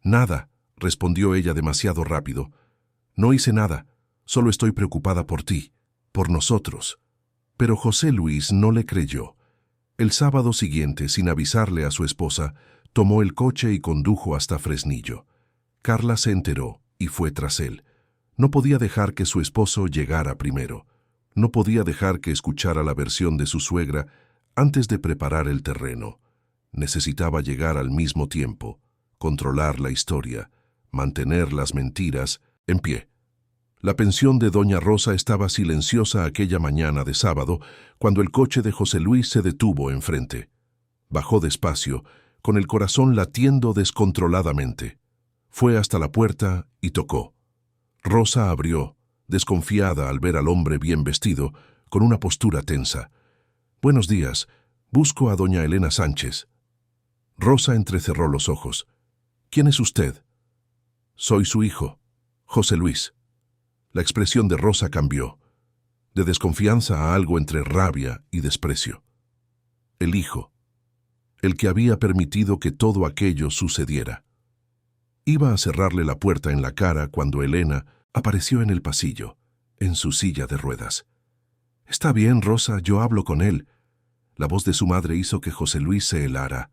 «Nada», respondió ella demasiado rápido. «No hice nada, solo estoy preocupada por ti, por nosotros». Pero José Luis no le creyó. El sábado siguiente, sin avisarle a su esposa, tomó el coche y condujo hasta Fresnillo. Carla se enteró y fue tras él. No podía dejar que su esposo llegara primero. No podía dejar que escuchara la versión de su suegra antes de preparar el terreno. Necesitaba llegar al mismo tiempo, controlar la historia, mantener las mentiras en pie. La pensión de Doña Rosa estaba silenciosa aquella mañana de sábado, cuando el coche de José Luis se detuvo enfrente. Bajó despacio, con el corazón latiendo descontroladamente. Fue hasta la puerta y tocó. Rosa abrió, desconfiada al ver al hombre bien vestido, con una postura tensa. «Buenos días. Busco a doña Elena Sánchez». Rosa entrecerró los ojos. «¿Quién es usted?» «Soy su hijo, José Luis». La expresión de Rosa cambió, de desconfianza a algo entre rabia y desprecio. El hijo, el que había permitido que todo aquello sucediera. Iba a cerrarle la puerta en la cara cuando Elena apareció en el pasillo, en su silla de ruedas. «Está bien, Rosa, yo hablo con él». La voz de su madre hizo que José Luis se helara.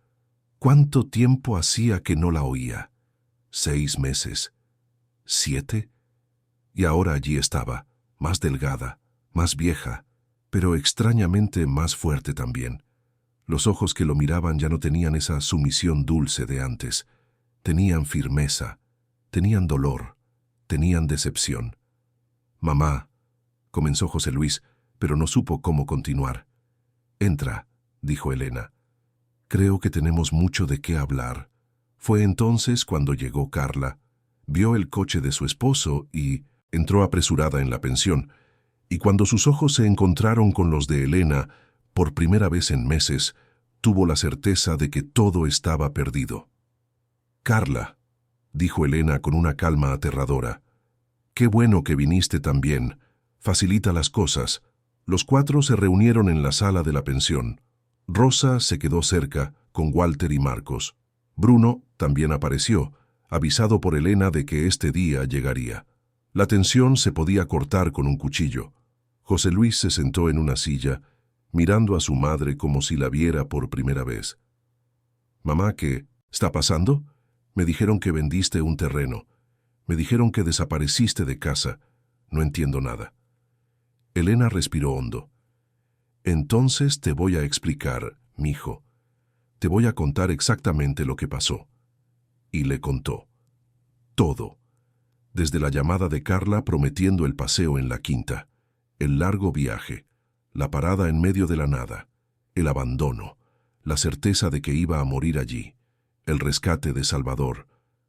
¿Cuánto tiempo hacía que no la oía? 6 meses. 7. Y ahora allí estaba, más delgada, más vieja, pero extrañamente más fuerte también. Los ojos que lo miraban ya no tenían esa sumisión dulce de antes. Tenían firmeza, tenían dolor, tenían decepción. «Mamá», comenzó José Luis, pero no supo cómo continuar. «Entra», dijo Elena. «Creo que tenemos mucho de qué hablar». Fue entonces cuando llegó Carla, vio el coche de su esposo y entró apresurada en la pensión. Y cuando sus ojos se encontraron con los de Elena, por primera vez en meses, tuvo la certeza de que todo estaba perdido. «Carla», dijo Elena con una calma aterradora, «qué bueno que viniste también. Facilita las cosas». Los 4 se reunieron en la sala de la pensión. Rosa se quedó cerca, con Walter y Marcos. Bruno también apareció, avisado por Elena de que este día llegaría. La tensión se podía cortar con un cuchillo. José Luis se sentó en una silla, mirando a su madre como si la viera por primera vez. «Mamá, ¿qué está pasando? Me dijeron que vendiste un terreno. Me dijeron que desapareciste de casa. No entiendo nada». Elena respiró hondo. «Entonces te voy a explicar, mijo. Te voy a contar exactamente lo que pasó». Y le contó. Todo. Desde la llamada de Carla prometiendo el paseo en la quinta, el largo viaje, la parada en medio de la nada, el abandono, la certeza de que iba a morir allí, el rescate de Salvador,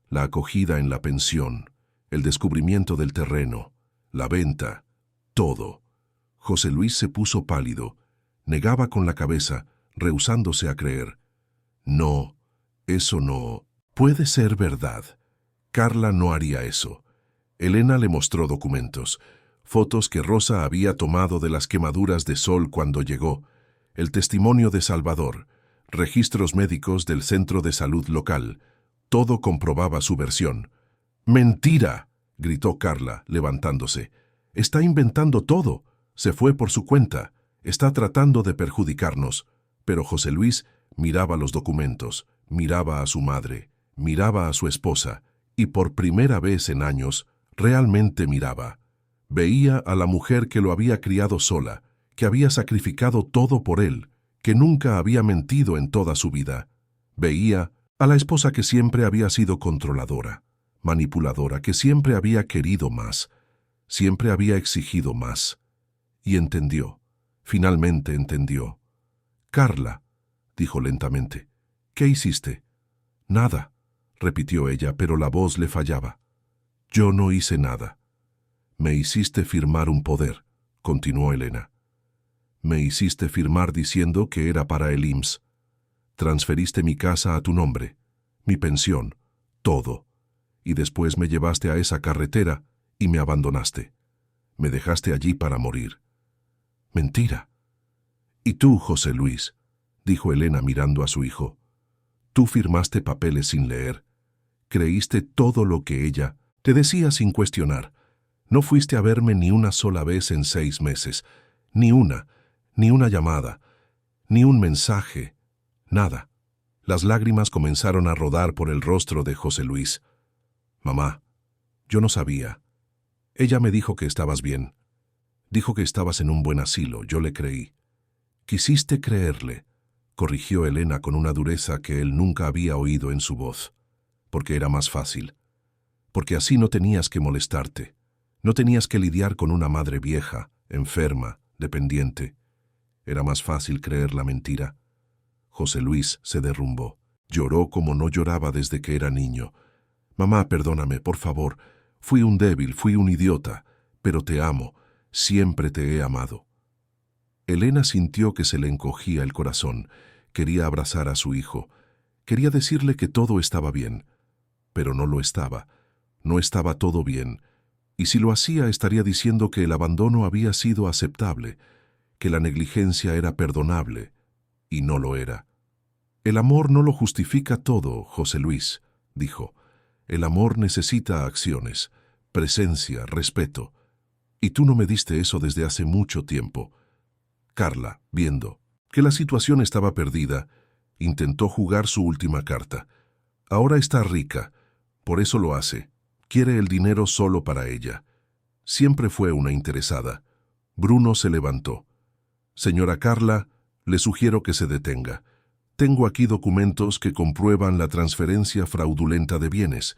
la acogida en la pensión, el descubrimiento del terreno, la venta, todo. José Luis se puso pálido, negaba con la cabeza, rehusándose a creer. «No, eso no puede ser verdad. Carla no haría eso». Elena le mostró documentos, fotos que Rosa había tomado de las quemaduras de sol cuando llegó, el testimonio de Salvador, registros médicos del centro de salud local. Todo comprobaba su versión. «¡Mentira!», gritó Carla, levantándose. «Está inventando todo. Se fue por su cuenta. Está tratando de perjudicarnos. Pero José Luis miraba los documentos, miraba a su madre, miraba a su esposa, y por primera vez en años, realmente miraba. Veía a la mujer que lo había criado sola, que había sacrificado todo por él, que nunca había mentido en toda su vida. Veía a la esposa que siempre había sido controladora, manipuladora, que siempre había querido más, siempre había exigido más. Y entendió, finalmente entendió. «Carla», dijo lentamente, «¿qué hiciste?» «Nada», repitió ella, pero la voz le fallaba. «Yo no hice nada». «Me hiciste firmar un poder», continuó Elena. «Me hiciste firmar diciendo que era para el IMSS. Transferiste mi casa a tu nombre, mi pensión, todo. Y después me llevaste a esa carretera y me abandonaste. Me dejaste allí para morir». «Mentira». «Y tú, José Luis», dijo Elena mirando a su hijo, «tú firmaste papeles sin leer. Creíste todo lo que ella te decía sin cuestionar. No fuiste a verme ni una sola vez en 6 meses. Ni una llamada, ni un mensaje, nada». Las lágrimas comenzaron a rodar por el rostro de José Luis. «Mamá, yo no sabía. Ella me dijo que estabas bien. Dijo que estabas en un buen asilo, yo le creí». «Quisiste creerle», corrigió Elena con una dureza que él nunca había oído en su voz, «porque era más fácil. Porque así no tenías que molestarte. No tenías que lidiar con una madre vieja, enferma, dependiente. Era más fácil creer la mentira». José Luis se derrumbó. Lloró como no lloraba desde que era niño. «Mamá, perdóname, por favor. Fui un débil, fui un idiota, pero te amo. Siempre te he amado». Elena sintió que se le encogía el corazón. Quería abrazar a su hijo. Quería decirle que todo estaba bien. Pero no lo estaba. No estaba todo bien. Y si lo hacía, estaría diciendo que el abandono había sido aceptable, que la negligencia era perdonable. Y no lo era. «El amor no lo justifica todo, José Luis», dijo. «El amor necesita acciones, presencia, respeto. Y tú no me diste eso desde hace mucho tiempo». Carla, viendo que la situación estaba perdida, intentó jugar su última carta. Ahora está rica, por eso lo hace. Quiere el dinero solo para ella. Siempre fue una interesada. Bruno se levantó. «Señora Carla, le sugiero que se detenga. Tengo aquí documentos que comprueban la transferencia fraudulenta de bienes.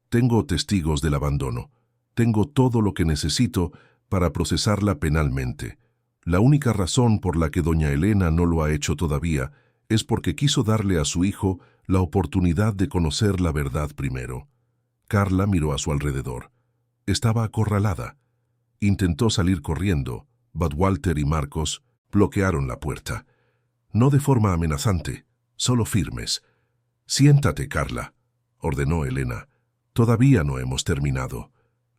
Tengo testigos del abandono. Tengo todo lo que necesito para procesarla penalmente. La única razón por la que doña Elena no lo ha hecho todavía es porque quiso darle a su hijo la oportunidad de conocer la verdad primero». Carla miró a su alrededor. Estaba acorralada. Intentó salir corriendo, but Walter y Marcos bloquearon la puerta. No de forma amenazante, solo firmes. «Siéntate, Carla», ordenó Elena. «Todavía no hemos terminado».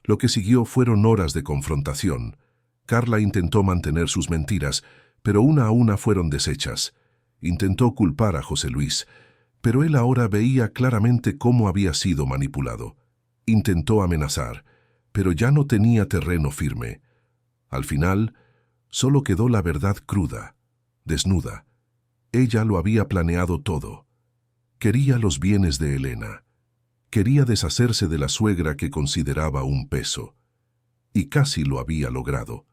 Lo que siguió fueron horas de confrontación. Carla intentó mantener sus mentiras, pero una a una fueron deshechas. Intentó culpar a José Luis, pero él ahora veía claramente cómo había sido manipulado. Intentó amenazar, pero ya no tenía terreno firme. Al final, solo quedó la verdad cruda, desnuda. Ella lo había planeado todo. Quería los bienes de Elena. Quería deshacerse de la suegra que consideraba un peso. Y casi lo había logrado.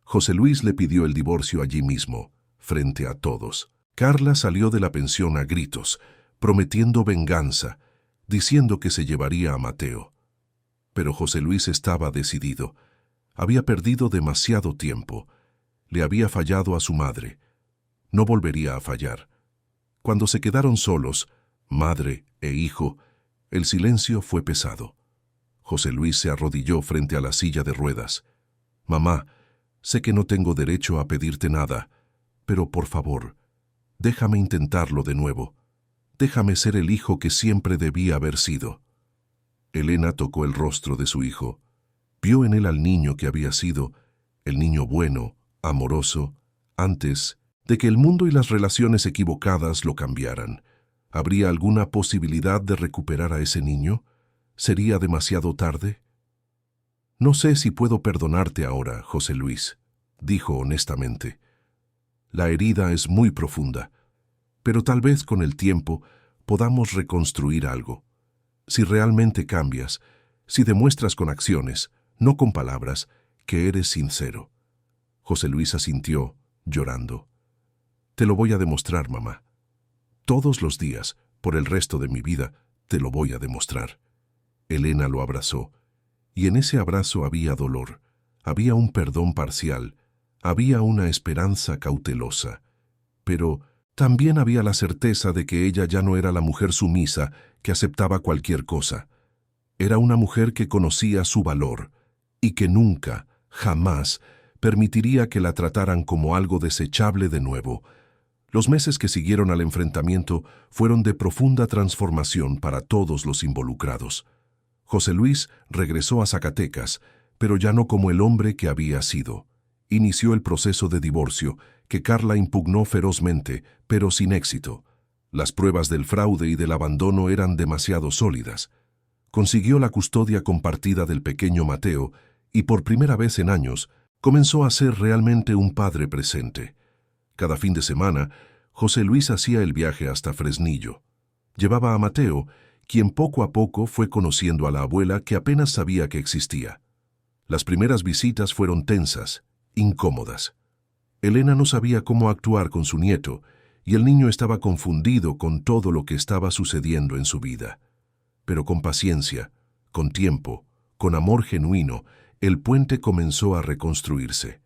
José Luis le pidió el divorcio allí mismo, frente a todos. Carla salió de la pensión a gritos, prometiendo venganza, diciendo que se llevaría a Mateo. Pero José Luis estaba decidido. Había perdido demasiado tiempo. Le había fallado a su madre. No volvería a fallar. Cuando se quedaron solos, madre e hijo, el silencio fue pesado. José Luis se arrodilló frente a la silla de ruedas. «Mamá, sé que no tengo derecho a pedirte nada, pero por favor, déjame intentarlo de nuevo. Déjame ser el hijo que siempre debía haber sido». Elena tocó el rostro de su hijo. Vio en él al niño que había sido, el niño bueno, amoroso, antes de que el mundo y las relaciones equivocadas lo cambiaran. ¿Habría alguna posibilidad de recuperar a ese niño? ¿Sería demasiado tarde? «No sé si puedo perdonarte ahora, José Luis», dijo honestamente. La herida es muy profunda, pero tal vez con el tiempo podamos reconstruir algo. Si realmente cambias, si demuestras con acciones, no con palabras, que eres sincero. José Luis asintió, llorando. Te lo voy a demostrar, mamá. Todos los días, por el resto de mi vida, te lo voy a demostrar. Elena lo abrazó, y en ese abrazo había dolor, había un perdón parcial, había una esperanza cautelosa. Pero también había la certeza de que ella ya no era la mujer sumisa que aceptaba cualquier cosa. Era una mujer que conocía su valor y que nunca, jamás, permitiría que la trataran como algo desechable de nuevo. Los meses que siguieron al enfrentamiento fueron de profunda transformación para todos los involucrados. José Luis regresó a Zacatecas, pero ya no como el hombre que había sido. Inició el proceso de divorcio, que Carla impugnó ferozmente, pero sin éxito. Las pruebas del fraude y del abandono eran demasiado sólidas. Consiguió la custodia compartida del pequeño Mateo y por primera vez en años comenzó a ser realmente un padre presente. Cada fin de semana, José Luis hacía el viaje hasta Fresnillo. Llevaba a Mateo, quien poco a poco fue conociendo a la abuela que apenas sabía que existía. Las primeras visitas fueron tensas, incómodas. Elena no sabía cómo actuar con su nieto, y el niño estaba confundido con todo lo que estaba sucediendo en su vida. Pero con paciencia, con tiempo, con amor genuino, el puente comenzó a reconstruirse.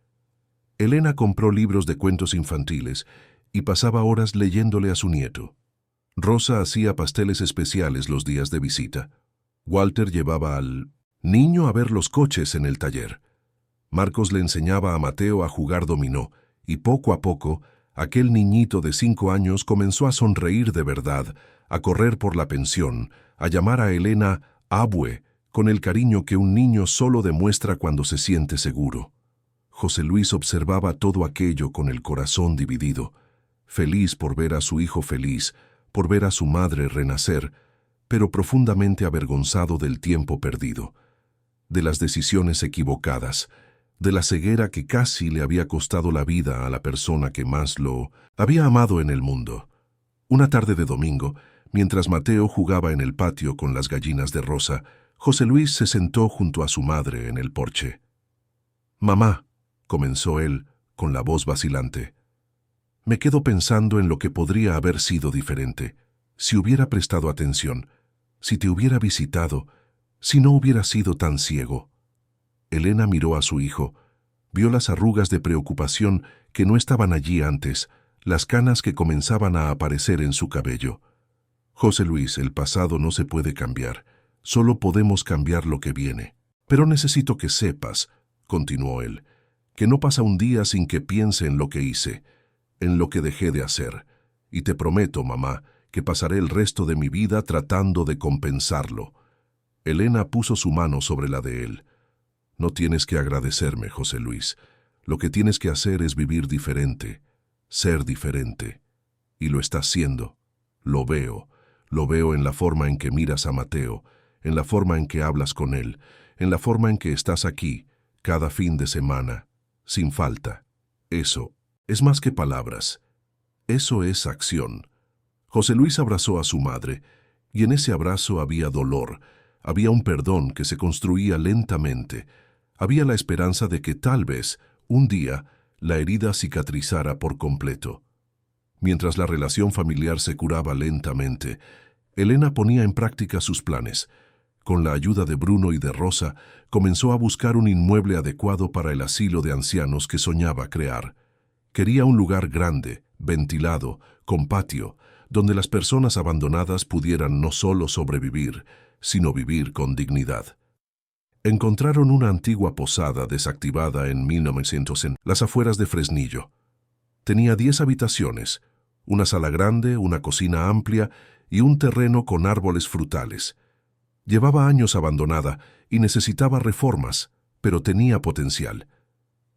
Elena compró libros de cuentos infantiles y pasaba horas leyéndole a su nieto. Rosa hacía pasteles especiales los días de visita. Walter llevaba al niño a ver los coches en el taller. Marcos le enseñaba a Mateo a jugar dominó, y poco a poco, aquel niñito de 5 años comenzó a sonreír de verdad, a correr por la pensión, a llamar a Elena abue, con el cariño que un niño solo demuestra cuando se siente seguro. José Luis observaba todo aquello con el corazón dividido, feliz por ver a su hijo feliz, por ver a su madre renacer, pero profundamente avergonzado del tiempo perdido, de las decisiones equivocadas, de la ceguera que casi le había costado la vida a la persona que más lo había amado en el mundo. Una tarde de domingo, mientras Mateo jugaba en el patio con las gallinas de Rosa, José Luis se sentó junto a su madre en el porche. «Mamá», comenzó él, con la voz vacilante, «me quedo pensando en lo que podría haber sido diferente, si hubiera prestado atención, si te hubiera visitado, si no hubiera sido tan ciego». Elena miró a su hijo, vio las arrugas de preocupación que no estaban allí antes, las canas que comenzaban a aparecer en su cabello. «José Luis, el pasado no se puede cambiar, solo podemos cambiar lo que viene. Pero necesito que sepas», continuó él, «que no pasa un día sin que piense en lo que hice, en lo que dejé de hacer, y te prometo, mamá, que pasaré el resto de mi vida tratando de compensarlo». Elena puso su mano sobre la de él. «No tienes que agradecerme, José Luis. Lo que tienes que hacer es vivir diferente, ser diferente. Y lo estás haciendo. Lo veo en la forma en que miras a Mateo, en la forma en que hablas con él, en la forma en que estás aquí, cada fin de semana, sin falta. Eso es más que palabras. Eso es acción». José Luis abrazó a su madre, y en ese abrazo había dolor, había un perdón que se construía lentamente, había la esperanza de que tal vez, un día, la herida cicatrizara por completo. Mientras la relación familiar se curaba lentamente, Elena ponía en práctica sus planes. Con la ayuda de Bruno y de Rosa, comenzó a buscar un inmueble adecuado para el asilo de ancianos que soñaba crear. Quería un lugar grande, ventilado, con patio, donde las personas abandonadas pudieran no solo sobrevivir, sino vivir con dignidad. Encontraron una antigua posada desactivada en 1900 en las afueras de Fresnillo. Tenía 10 habitaciones, una sala grande, una cocina amplia y un terreno con árboles frutales. Llevaba años abandonada y necesitaba reformas, pero tenía potencial.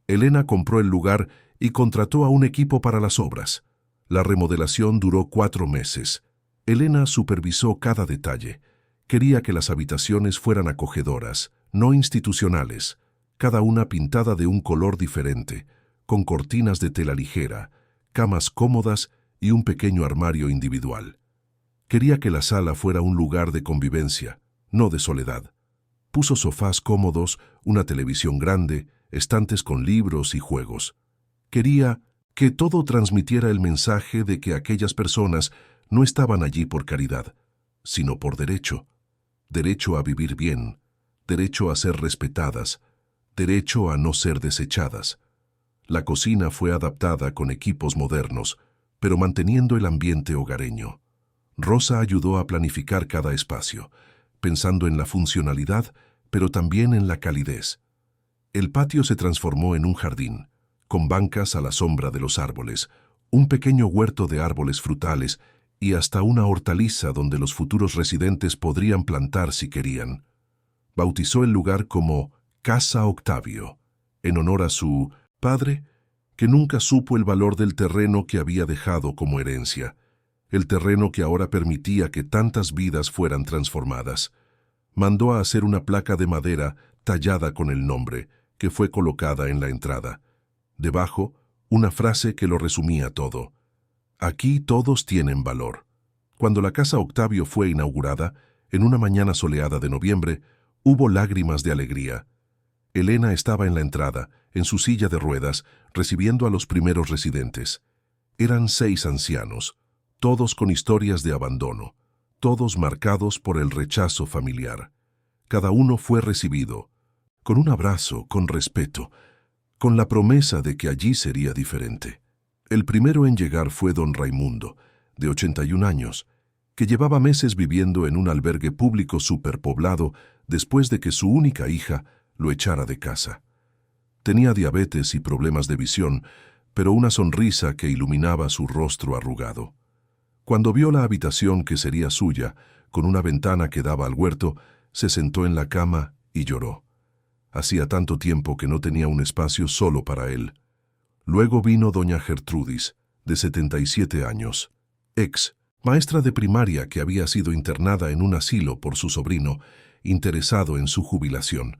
Elena compró el lugar y contrató a un equipo para las obras. La remodelación duró 4 meses. Elena supervisó cada detalle. Quería que las habitaciones fueran acogedoras, no institucionales, cada una pintada de un color diferente, con cortinas de tela ligera, camas cómodas y un pequeño armario individual. Quería que la sala fuera un lugar de convivencia, no de soledad. Puso sofás cómodos, una televisión grande, estantes con libros y juegos. Quería que todo transmitiera el mensaje de que aquellas personas no estaban allí por caridad, sino por derecho. Derecho a vivir bien, derecho a ser respetadas, derecho a no ser desechadas. La cocina fue adaptada con equipos modernos, pero manteniendo el ambiente hogareño. Rosa ayudó a planificar cada espacio, pensando en la funcionalidad, pero también en la calidez. El patio se transformó en un jardín, con bancas a la sombra de los árboles, un pequeño huerto de árboles frutales y hasta una hortaliza donde los futuros residentes podrían plantar si querían. Bautizó el lugar como Casa Octavio, en honor a su padre, que nunca supo el valor del terreno que había dejado como herencia, el terreno que ahora permitía que tantas vidas fueran transformadas. Mandó a hacer una placa de madera tallada con el nombre, que fue colocada en la entrada. Debajo, una frase que lo resumía todo. Aquí todos tienen valor. Cuando la Casa Octavio fue inaugurada, en una mañana soleada de noviembre, hubo lágrimas de alegría. Elena estaba en la entrada, en su silla de ruedas, recibiendo a los primeros residentes. Eran 6 ancianos, todos con historias de abandono, todos marcados por el rechazo familiar. Cada uno fue recibido, con un abrazo, con respeto, con la promesa de que allí sería diferente. El primero en llegar fue don Raimundo, de 81 años, que llevaba meses viviendo en un albergue público superpoblado después de que su única hija lo echara de casa. Tenía diabetes y problemas de visión, pero una sonrisa que iluminaba su rostro arrugado. Cuando vio la habitación que sería suya, con una ventana que daba al huerto, se sentó en la cama y lloró. Hacía tanto tiempo que no tenía un espacio solo para él. Luego vino doña Gertrudis, de 77 años, maestra de primaria que había sido internada en un asilo por su sobrino, interesado en su jubilación.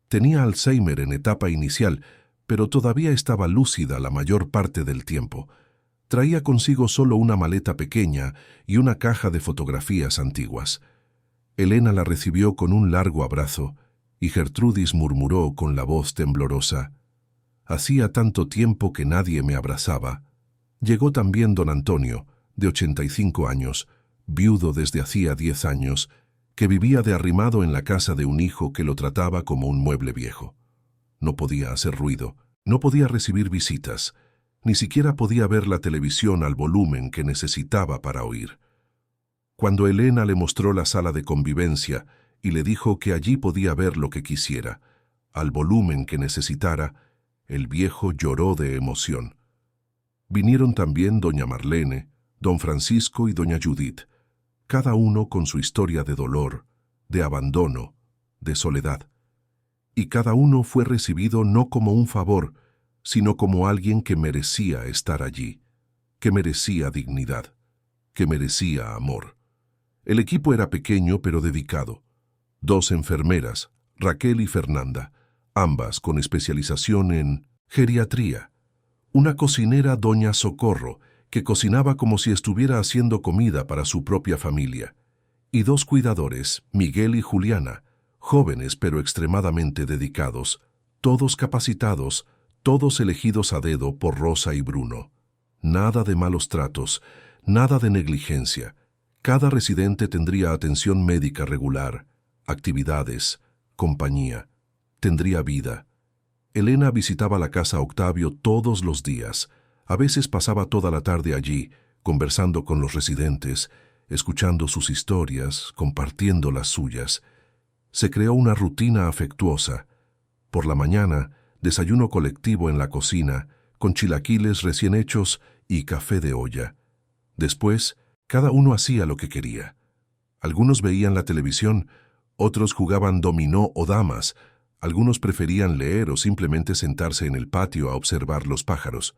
Tenía Alzheimer en etapa inicial, pero todavía estaba lúcida la mayor parte del tiempo. Traía consigo solo una maleta pequeña y una caja de fotografías antiguas. Elena la recibió con un largo abrazo y Gertrudis murmuró con la voz temblorosa: «Hacía tanto tiempo que nadie me abrazaba». Llegó también don Antonio, de 85 años, viudo desde hacía 10 años, que vivía de arrimado en la casa de un hijo que lo trataba como un mueble viejo. No podía hacer ruido, no podía recibir visitas, ni siquiera podía ver la televisión al volumen que necesitaba para oír. Cuando Elena le mostró la sala de convivencia y le dijo que allí podía ver lo que quisiera, al volumen que necesitara, el viejo lloró de emoción. Vinieron también doña Marlene, don Francisco y doña Judith, cada uno con su historia de dolor, de abandono, de soledad. Y cada uno fue recibido no como un favor, sino como alguien que merecía estar allí, que merecía dignidad, que merecía amor. El equipo era pequeño pero dedicado. 2 enfermeras, Raquel y Fernanda, ambas con especialización en geriatría. Una cocinera, doña Socorro, que cocinaba como si estuviera haciendo comida para su propia familia. Y 2 cuidadores, Miguel y Juliana, jóvenes pero extremadamente dedicados, todos capacitados, todos elegidos a dedo por Rosa y Bruno. Nada de malos tratos, nada de negligencia. Cada residente tendría atención médica regular, actividades, compañía, tendría vida. Elena visitaba la Casa Octavio todos los días. A veces pasaba toda la tarde allí, conversando con los residentes, escuchando sus historias, compartiendo las suyas. Se creó una rutina afectuosa. Por la mañana, desayuno colectivo en la cocina, con chilaquiles recién hechos y café de olla. Después, cada uno hacía lo que quería. Algunos veían la televisión, otros jugaban dominó o damas, algunos preferían leer o simplemente sentarse en el patio a observar los pájaros.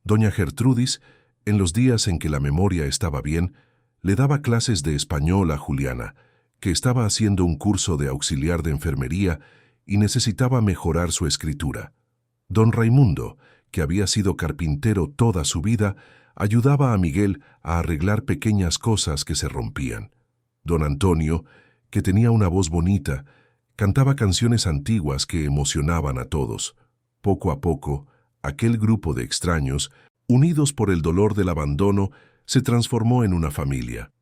Doña Gertrudis, en los días en que la memoria estaba bien, le daba clases de español a Juliana, que estaba haciendo un curso de auxiliar de enfermería y necesitaba mejorar su escritura. Don Raimundo, que había sido carpintero toda su vida, ayudaba a Miguel a arreglar pequeñas cosas que se rompían. Don Antonio, que tenía una voz bonita, cantaba canciones antiguas que emocionaban a todos. Poco a poco, aquel grupo de extraños, unidos por el dolor del abandono, se transformó en una familia.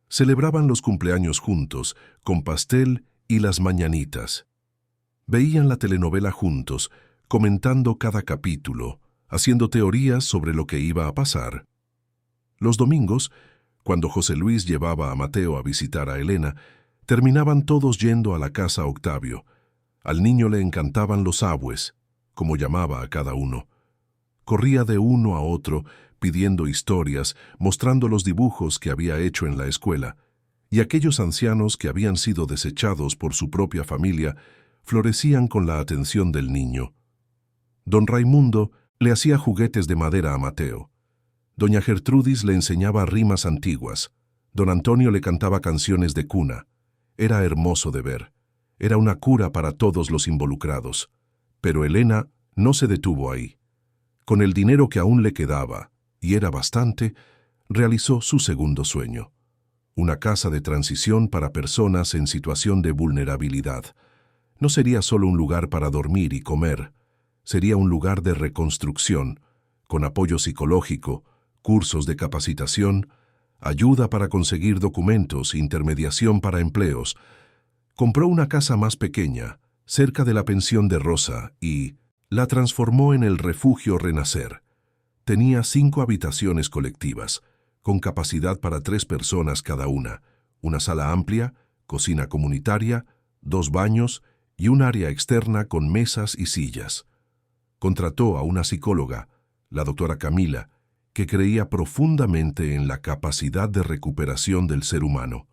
Celebraban los cumpleaños juntos, con pastel y las mañanitas. Veían la telenovela juntos, comentando cada capítulo, haciendo teorías sobre lo que iba a pasar. Los domingos, cuando José Luis llevaba a Mateo a visitar a Elena, terminaban todos yendo a la casa Octavio. Al niño le encantaban los abues, como llamaba a cada uno. Corría de uno a otro, pidiendo historias, mostrando los dibujos que había hecho en la escuela, y aquellos ancianos que habían sido desechados por su propia familia florecían con la atención del niño. Don Raimundo le hacía juguetes de madera a Mateo. Doña Gertrudis le enseñaba rimas antiguas. Don Antonio le cantaba canciones de cuna. Era hermoso de ver. Era una cura para todos los involucrados. Pero Elena no se detuvo ahí. Con el dinero que aún le quedaba, y era bastante, realizó su segundo sueño. Una casa de transición para personas en situación de vulnerabilidad. No sería solo un lugar para dormir y comer. Sería un lugar de reconstrucción, con apoyo psicológico, cursos de capacitación, ayuda para conseguir documentos, intermediación para empleos. Compró una casa más pequeña, cerca de la pensión de Rosa, y la transformó en el Refugio Renacer. Tenía 5 habitaciones colectivas, con capacidad para 3 personas cada una sala amplia, cocina comunitaria, 2 baños y un área externa con mesas y sillas. Contrató a una psicóloga, la doctora Camila, que creía profundamente en la capacidad de recuperación del ser humano.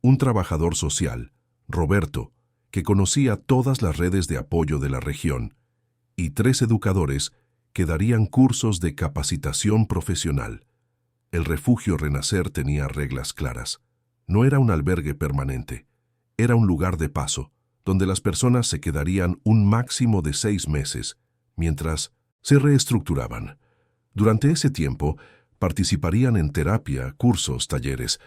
Un trabajador social, Roberto, que conocía todas las redes de apoyo de la región, y 3 educadores que darían cursos de capacitación profesional. El Refugio Renacer tenía reglas claras. No era un albergue permanente, era un lugar de paso, donde las personas se quedarían un máximo de 6 meses, mientras se reestructuraban. Durante ese tiempo, participarían en terapia, cursos, talleres,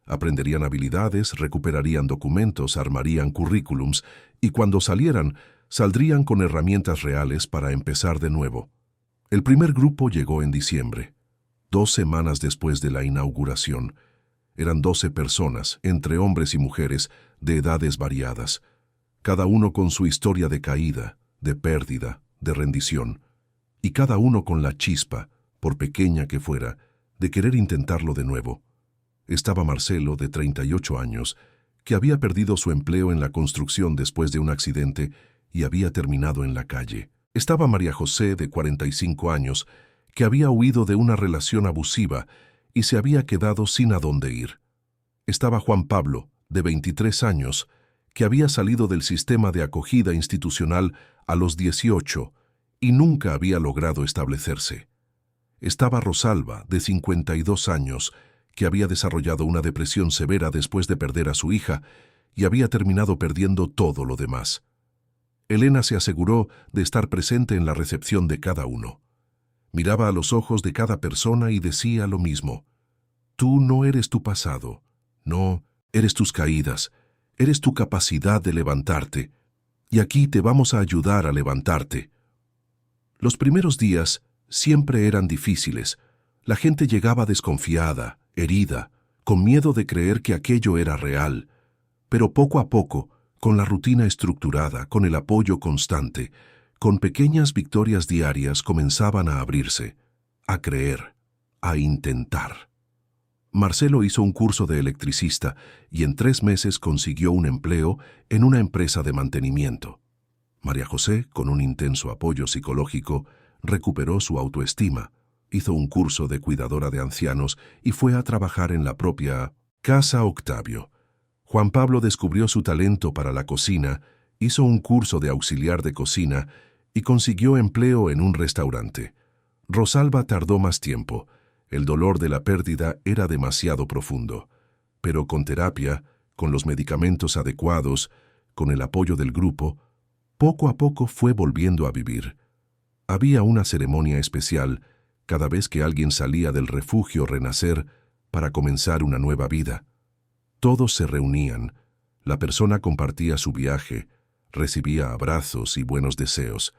aprenderían habilidades, recuperarían documentos, armarían currículums, y cuando salieran, saldrían con herramientas reales para empezar de nuevo. El primer grupo llegó en diciembre, 2 semanas después de la inauguración. Eran 12 personas, entre hombres y mujeres, de edades variadas, cada uno con su historia de caída, de pérdida, de rendición, y cada uno con la chispa, por pequeña que fuera, de querer intentarlo de nuevo. Estaba Marcelo, de 38 años, que había perdido su empleo en la construcción después de un accidente y había terminado en la calle. Estaba María José, de 45 años, que había huido de una relación abusiva y se había quedado sin a dónde ir. Estaba Juan Pablo, de 23 años, que había salido del sistema de acogida institucional a los 18 y nunca había logrado establecerse. Estaba Rosalba, de 52 años, que había desarrollado una depresión severa después de perder a su hija y había terminado perdiendo todo lo demás. Elena se aseguró de estar presente en la recepción de cada uno. Miraba a los ojos de cada persona y decía lo mismo. Tú no eres tu pasado, no, eres tus caídas, eres tu capacidad de levantarte, y aquí te vamos a ayudar a levantarte. Los primeros días siempre eran difíciles. La gente llegaba desconfiada, herida, con miedo de creer que aquello era real. Pero poco a poco, con la rutina estructurada, con el apoyo constante, con pequeñas victorias diarias comenzaban a abrirse, a creer, a intentar. Marcelo hizo un curso de electricista y en 3 meses consiguió un empleo en una empresa de mantenimiento. María José, con un intenso apoyo psicológico, recuperó su autoestima, hizo un curso de cuidadora de ancianos y fue a trabajar en la propia Casa Octavio. Juan Pablo descubrió su talento para la cocina, hizo un curso de auxiliar de cocina y consiguió empleo en un restaurante. Rosalba tardó más tiempo. El dolor de la pérdida era demasiado profundo. Pero con terapia, con los medicamentos adecuados, con el apoyo del grupo, poco a poco fue volviendo a vivir. Había una ceremonia especial cada vez que alguien salía del refugio Renacer para comenzar una nueva vida. Todos se reunían, la persona compartía su viaje, recibía abrazos y buenos deseos.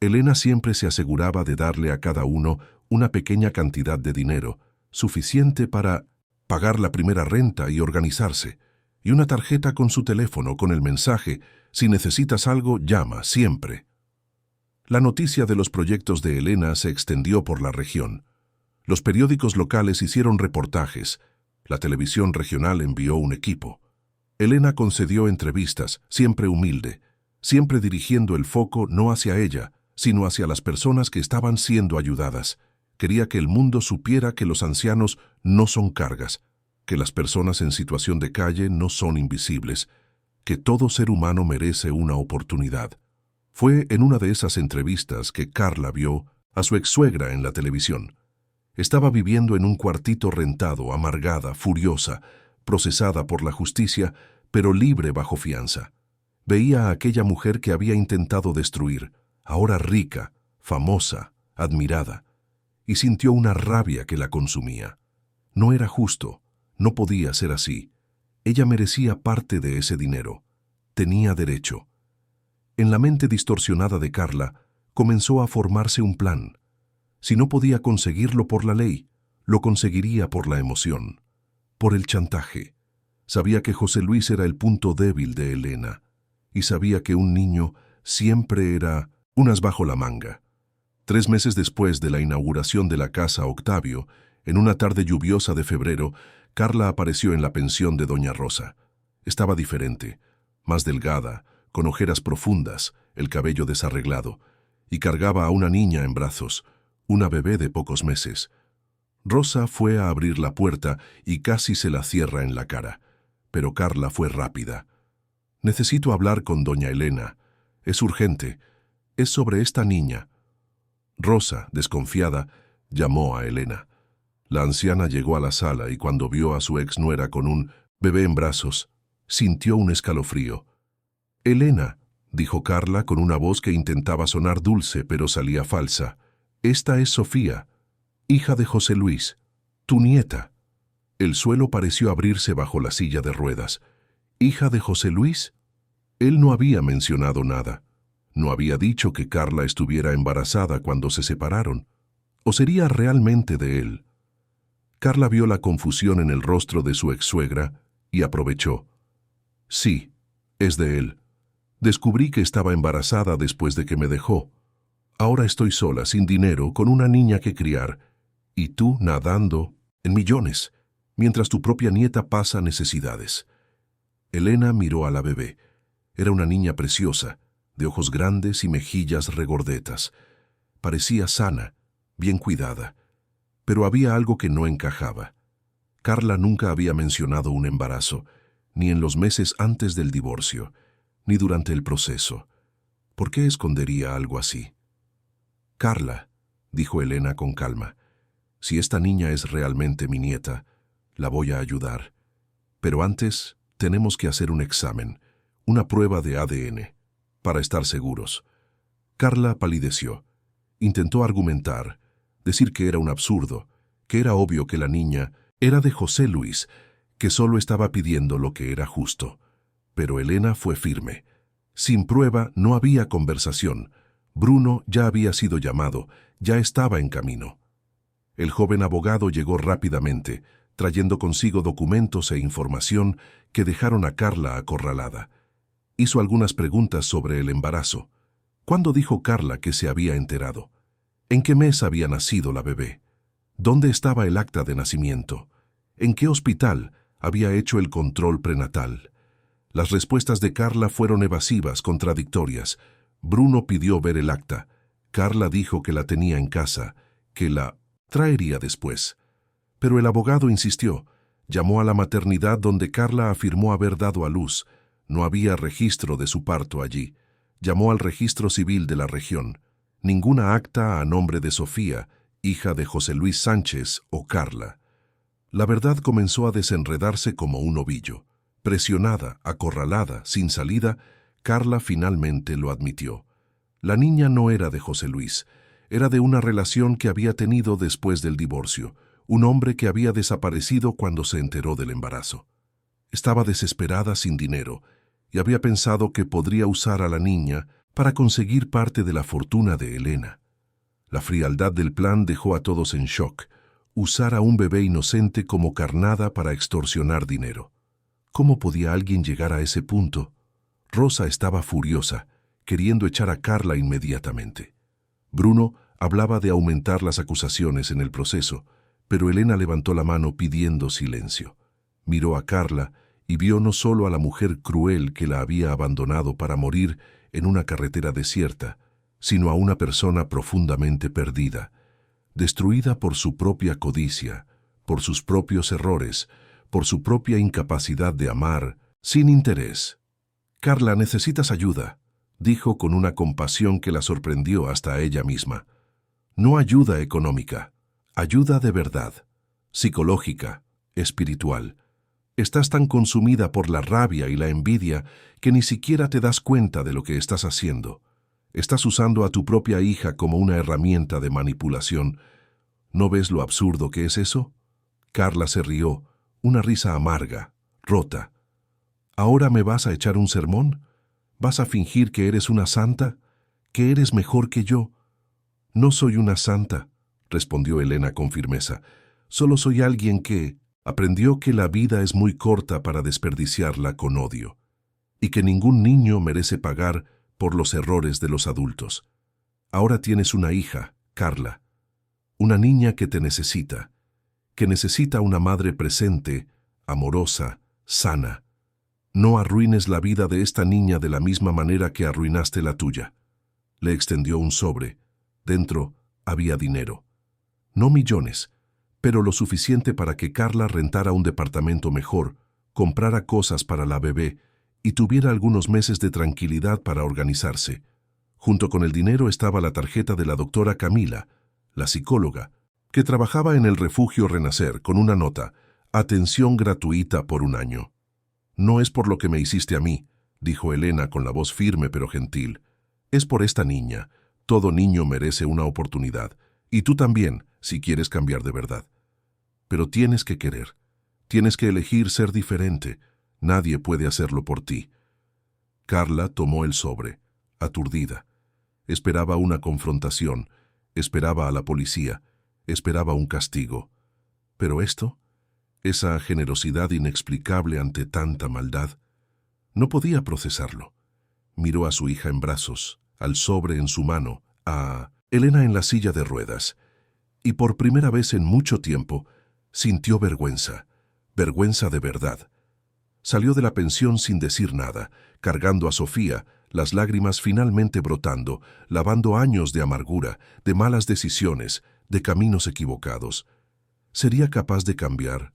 Elena siempre se aseguraba de darle a cada uno una pequeña cantidad de dinero, suficiente para pagar la primera renta y organizarse, y una tarjeta con su teléfono con el mensaje: si necesitas algo, llama, siempre. La noticia de los proyectos de Elena se extendió por la región. Los periódicos locales hicieron reportajes, la televisión regional envió un equipo. Elena concedió entrevistas, siempre humilde, siempre dirigiendo el foco no hacia ella, sino hacia las personas que estaban siendo ayudadas. Quería que el mundo supiera que los ancianos no son cargas, que las personas en situación de calle no son invisibles, que todo ser humano merece una oportunidad. Fue en una de esas entrevistas que Carla vio a su ex-suegra en la televisión. Estaba viviendo en un cuartito rentado, amargada, furiosa, procesada por la justicia, pero libre bajo fianza. Veía a aquella mujer que había intentado destruir, ahora rica, famosa, admirada, y sintió una rabia que la consumía. No era justo, no podía ser así. Ella merecía parte de ese dinero. Tenía derecho. En la mente distorsionada de Carla comenzó a formarse un plan. Si no podía conseguirlo por la ley, lo conseguiría por la emoción, por el chantaje. Sabía que José Luis era el punto débil de Elena, y sabía que un niño siempre era un as bajo la manga. 3 meses después de la inauguración de la Casa Octavio, en una tarde lluviosa de febrero, Carla apareció en la pensión de Doña Rosa. Estaba diferente, más delgada, con ojeras profundas, el cabello desarreglado, y cargaba a una niña en brazos, una bebé de pocos meses. Rosa fue a abrir la puerta y casi se la cierra en la cara, pero Carla fue rápida. «Necesito hablar con doña Elena. Es urgente. Es sobre esta niña». Rosa, desconfiada, llamó a Elena. La anciana llegó a la sala y cuando vio a su ex-nuera con un bebé en brazos, sintió un escalofrío. «Elena», dijo Carla con una voz que intentaba sonar dulce pero salía falsa, «esta es Sofía, hija de José Luis, tu nieta». El suelo pareció abrirse bajo la silla de ruedas. ¿Hija de José Luis? Él no había mencionado nada. No había dicho que Carla estuviera embarazada cuando se separaron. ¿O sería realmente de él? Carla vio la confusión en el rostro de su ex-suegra y aprovechó. «Sí, es de él. Descubrí que estaba embarazada después de que me dejó. Ahora estoy sola, sin dinero, con una niña que criar. Y tú nadando en millones, mientras tu propia nieta pasa necesidades». Elena miró a la bebé. Era una niña preciosa, de ojos grandes y mejillas regordetas. Parecía sana, bien cuidada. Pero había algo que no encajaba. Carla nunca había mencionado un embarazo, ni en los meses antes del divorcio, ni durante el proceso. ¿Por qué escondería algo así? «Carla», dijo Elena con calma, «si esta niña es realmente mi nieta, la voy a ayudar. Pero antes tenemos que hacer un examen, una prueba de ADN, para estar seguros». Carla palideció. Intentó argumentar, decir que era un absurdo, que era obvio que la niña era de José Luis, que solo estaba pidiendo lo que era justo. Pero Elena fue firme. Sin prueba no había conversación. Bruno ya había sido llamado, ya estaba en camino. El joven abogado llegó rápidamente, trayendo consigo documentos e información que dejaron a Carla acorralada. Hizo algunas preguntas sobre el embarazo. ¿Cuándo dijo Carla que se había enterado? ¿En qué mes había nacido la bebé? ¿Dónde estaba el acta de nacimiento? ¿En qué hospital había hecho el control prenatal? Las respuestas de Carla fueron evasivas, contradictorias. Bruno pidió ver el acta. Carla dijo que la tenía en casa, que la traería después. Pero el abogado insistió. Llamó a la maternidad donde Carla afirmó haber dado a luz. No había registro de su parto allí. Llamó al registro civil de la región. Ninguna acta a nombre de Sofía, hija de José Luis Sánchez o Carla. La verdad comenzó a desenredarse como un ovillo. Presionada, acorralada, sin salida, Carla finalmente lo admitió. La niña no era de José Luis. Era de una relación que había tenido después del divorcio, un hombre que había desaparecido cuando se enteró del embarazo. Estaba desesperada sin dinero y había pensado que podría usar a la niña para conseguir parte de la fortuna de Elena. La frialdad del plan dejó a todos en shock. Usar a un bebé inocente como carnada para extorsionar dinero. ¿Cómo podía alguien llegar a ese punto? Rosa estaba furiosa, queriendo echar a Carla inmediatamente. Bruno hablaba de aumentar las acusaciones en el proceso, pero Elena levantó la mano pidiendo silencio. Miró a Carla y vio no solo a la mujer cruel que la había abandonado para morir en una carretera desierta, sino a una persona profundamente perdida, destruida por su propia codicia, por sus propios errores, por su propia incapacidad de amar, sin interés. «Carla, necesitas ayuda», dijo con una compasión que la sorprendió hasta a ella misma. «No ayuda económica, ayuda de verdad, psicológica, espiritual. Estás tan consumida por la rabia y la envidia que ni siquiera te das cuenta de lo que estás haciendo. Estás usando a tu propia hija como una herramienta de manipulación. ¿No ves lo absurdo que es eso?» Carla se rió, una risa amarga, rota. «¿Ahora me vas a echar un sermón? ¿Vas a fingir que eres una santa? ¿Que eres mejor que yo?» «No soy una santa», respondió Elena con firmeza. «Solo soy alguien que aprendió que la vida es muy corta para desperdiciarla con odio, y que ningún niño merece pagar por los errores de los adultos. Ahora tienes una hija, Carla, una niña que te necesita, que necesita una madre presente, amorosa, sana. No arruines la vida de esta niña de la misma manera que arruinaste la tuya». Le extendió un sobre. Dentro había dinero. No millones, pero lo suficiente para que Carla rentara un departamento mejor, comprara cosas para la bebé y tuviera algunos meses de tranquilidad para organizarse. Junto con el dinero estaba la tarjeta de la doctora Camila, la psicóloga, que trabajaba en el refugio Renacer con una nota: «Atención gratuita por un año». «No es por lo que me hiciste a mí», dijo Elena con la voz firme pero gentil. «Es por esta niña. Todo niño merece una oportunidad. Y tú también, si quieres cambiar de verdad. Pero tienes que querer. Tienes que elegir ser diferente. Nadie puede hacerlo por ti». Carla tomó el sobre, aturdida. Esperaba una confrontación, esperaba a la policía, esperaba un castigo. Pero esto, esa generosidad inexplicable ante tanta maldad, no podía procesarlo. Miró a su hija en brazos, al sobre en su mano, a Elena en la silla de ruedas, y por primera vez en mucho tiempo sintió vergüenza, vergüenza de verdad. Salió de la pensión sin decir nada, cargando a Sofía, las lágrimas finalmente brotando, lavando años de amargura, de malas decisiones, de caminos equivocados. ¿Sería capaz de cambiar?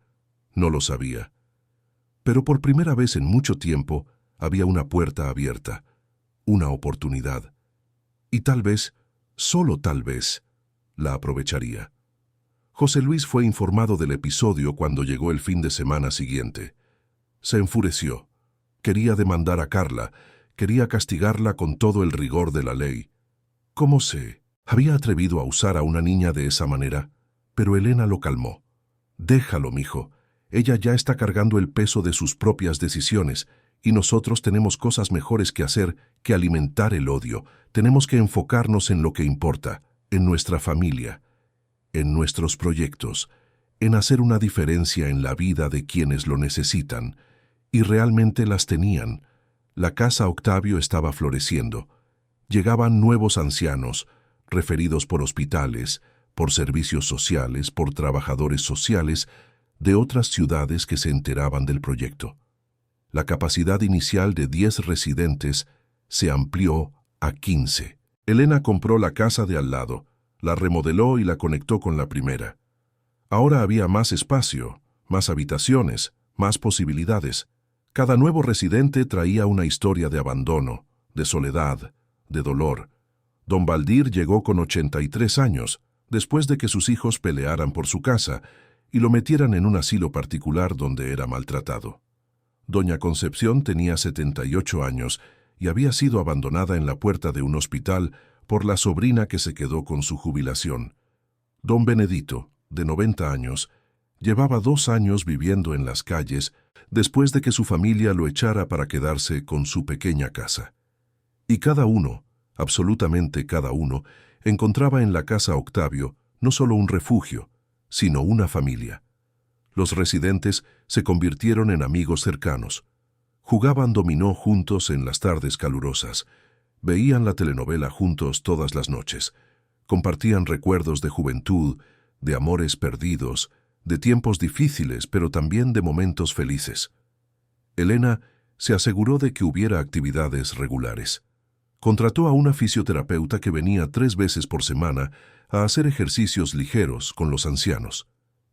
No lo sabía. Pero por primera vez en mucho tiempo había una puerta abierta, una oportunidad. Y tal vez, solo tal vez, la aprovecharía. José Luis fue informado del episodio cuando llegó el fin de semana siguiente. Se enfureció. Quería demandar a Carla, quería castigarla con todo el rigor de la ley. ¿Cómo se había atrevido a usar a una niña de esa manera? Pero Elena lo calmó. «Déjalo, mijo. Ella ya está cargando el peso de sus propias decisiones, y nosotros tenemos cosas mejores que hacer que alimentar el odio. Tenemos que enfocarnos en lo que importa, en nuestra familia, en nuestros proyectos, en hacer una diferencia en la vida de quienes lo necesitan». Y realmente las tenían. La Casa Octavio estaba floreciendo. Llegaban nuevos ancianos, referidos por hospitales, por servicios sociales, por trabajadores sociales, de otras ciudades que se enteraban del proyecto. La capacidad inicial de 10 residentes se amplió a 15. Elena compró la casa de al lado, la remodeló y la conectó con la primera. Ahora había más espacio, más habitaciones, más posibilidades. Cada nuevo residente traía una historia de abandono, de soledad, de dolor. Don Valdir llegó con 83 años, después de que sus hijos pelearan por su casa y lo metieran en un asilo particular donde era maltratado. Doña Concepción tenía 78 años y había sido abandonada en la puerta de un hospital por la sobrina que se quedó con su jubilación. Don Benedito, de 90 años, llevaba 2 años viviendo en las calles después de que su familia lo echara para quedarse con su pequeña casa. Y cada uno, absolutamente cada uno, encontraba en la casa Octavio no solo un refugio, sino una familia. Los residentes se convirtieron en amigos cercanos. Jugaban dominó juntos en las tardes calurosas, veían la telenovela juntos todas las noches, compartían recuerdos de juventud, de amores perdidos, de tiempos difíciles, pero también de momentos felices. Elena se aseguró de que hubiera actividades regulares. Contrató a una fisioterapeuta que venía 3 veces por semana a hacer ejercicios ligeros con los ancianos.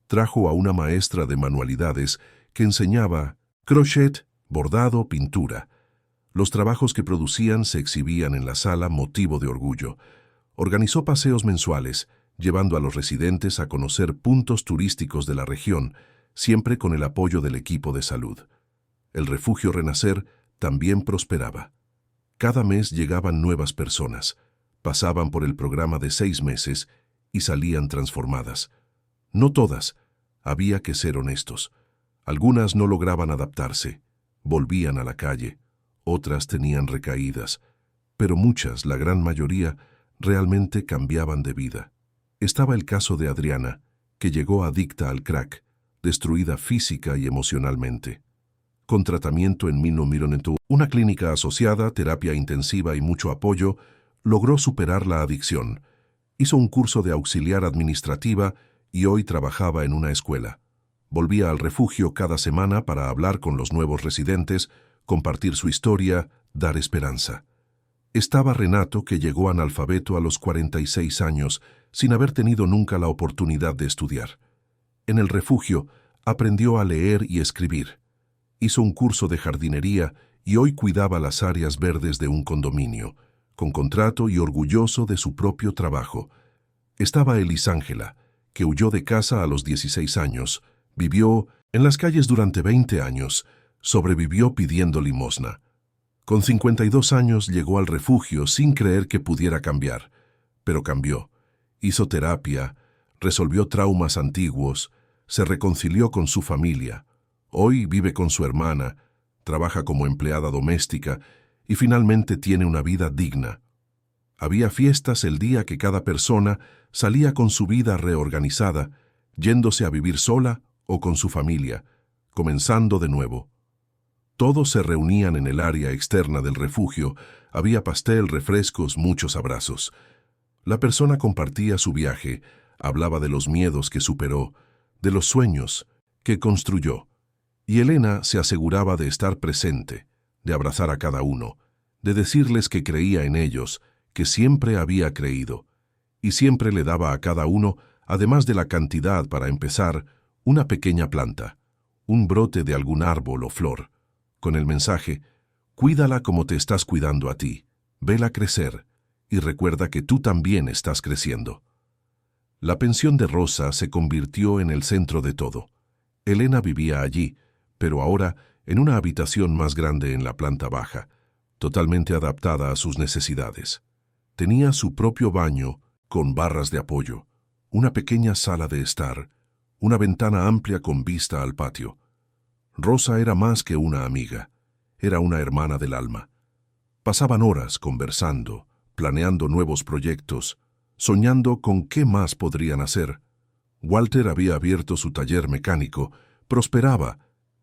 Trajo a una maestra de manualidades que enseñaba crochet, bordado, pintura. Los trabajos que producían se exhibían en la sala, motivo de orgullo. Organizó paseos mensuales, llevando a los residentes a conocer puntos turísticos de la región, siempre con el apoyo del equipo de salud. El refugio Renacer también prosperaba. Cada mes llegaban nuevas personas, pasaban por el programa de 6 meses y salían transformadas. No todas, había que ser honestos. Algunas no lograban adaptarse, volvían a la calle, otras tenían recaídas, pero muchas, la gran mayoría, realmente cambiaban de vida. Estaba el caso de Adriana, que llegó adicta al crack, destruida física y emocionalmente. Con tratamiento en una clínica asociada, terapia intensiva y mucho apoyo, logró superar la adicción. Hizo un curso de auxiliar administrativa y hoy trabajaba en una escuela. Volvía al refugio cada semana para hablar con los nuevos residentes, compartir su historia, dar esperanza. Estaba Renato, que llegó analfabeto a los 46 años, sin haber tenido nunca la oportunidad de estudiar. En el refugio aprendió a leer y escribir. Hizo un curso de jardinería y hoy cuidaba las áreas verdes de un condominio, con contrato y orgulloso de su propio trabajo. Estaba Elisángela, que huyó de casa a los 16 años, vivió en las calles durante 20 años, sobrevivió pidiendo limosna. Con 52 años llegó al refugio sin creer que pudiera cambiar, pero cambió. Hizo terapia, resolvió traumas antiguos, se reconcilió con su familia. Hoy vive con su hermana, trabaja como empleada doméstica y finalmente tiene una vida digna. Había fiestas el día que cada persona salía con su vida reorganizada, yéndose a vivir sola o con su familia, comenzando de nuevo. Todos se reunían en el área externa del refugio, había pastel, refrescos, muchos abrazos. La persona compartía su viaje, hablaba de los miedos que superó, de los sueños que construyó. Y Elena se aseguraba de estar presente, de abrazar a cada uno, de decirles que creía en ellos, que siempre había creído, y siempre le daba a cada uno, además de la cantidad para empezar, una pequeña planta, un brote de algún árbol o flor, con el mensaje: cuídala como te estás cuidando a ti, vela crecer, y recuerda que tú también estás creciendo. La pensión de Rosa se convirtió en el centro de todo. Elena vivía allí, pero ahora en una habitación más grande en la planta baja, totalmente adaptada a sus necesidades. Tenía su propio baño con barras de apoyo, una pequeña sala de estar, una ventana amplia con vista al patio. Rosa era más que una amiga, era una hermana del alma. Pasaban horas conversando, planeando nuevos proyectos, soñando con qué más podrían hacer. Walter había abierto su taller mecánico, prosperaba,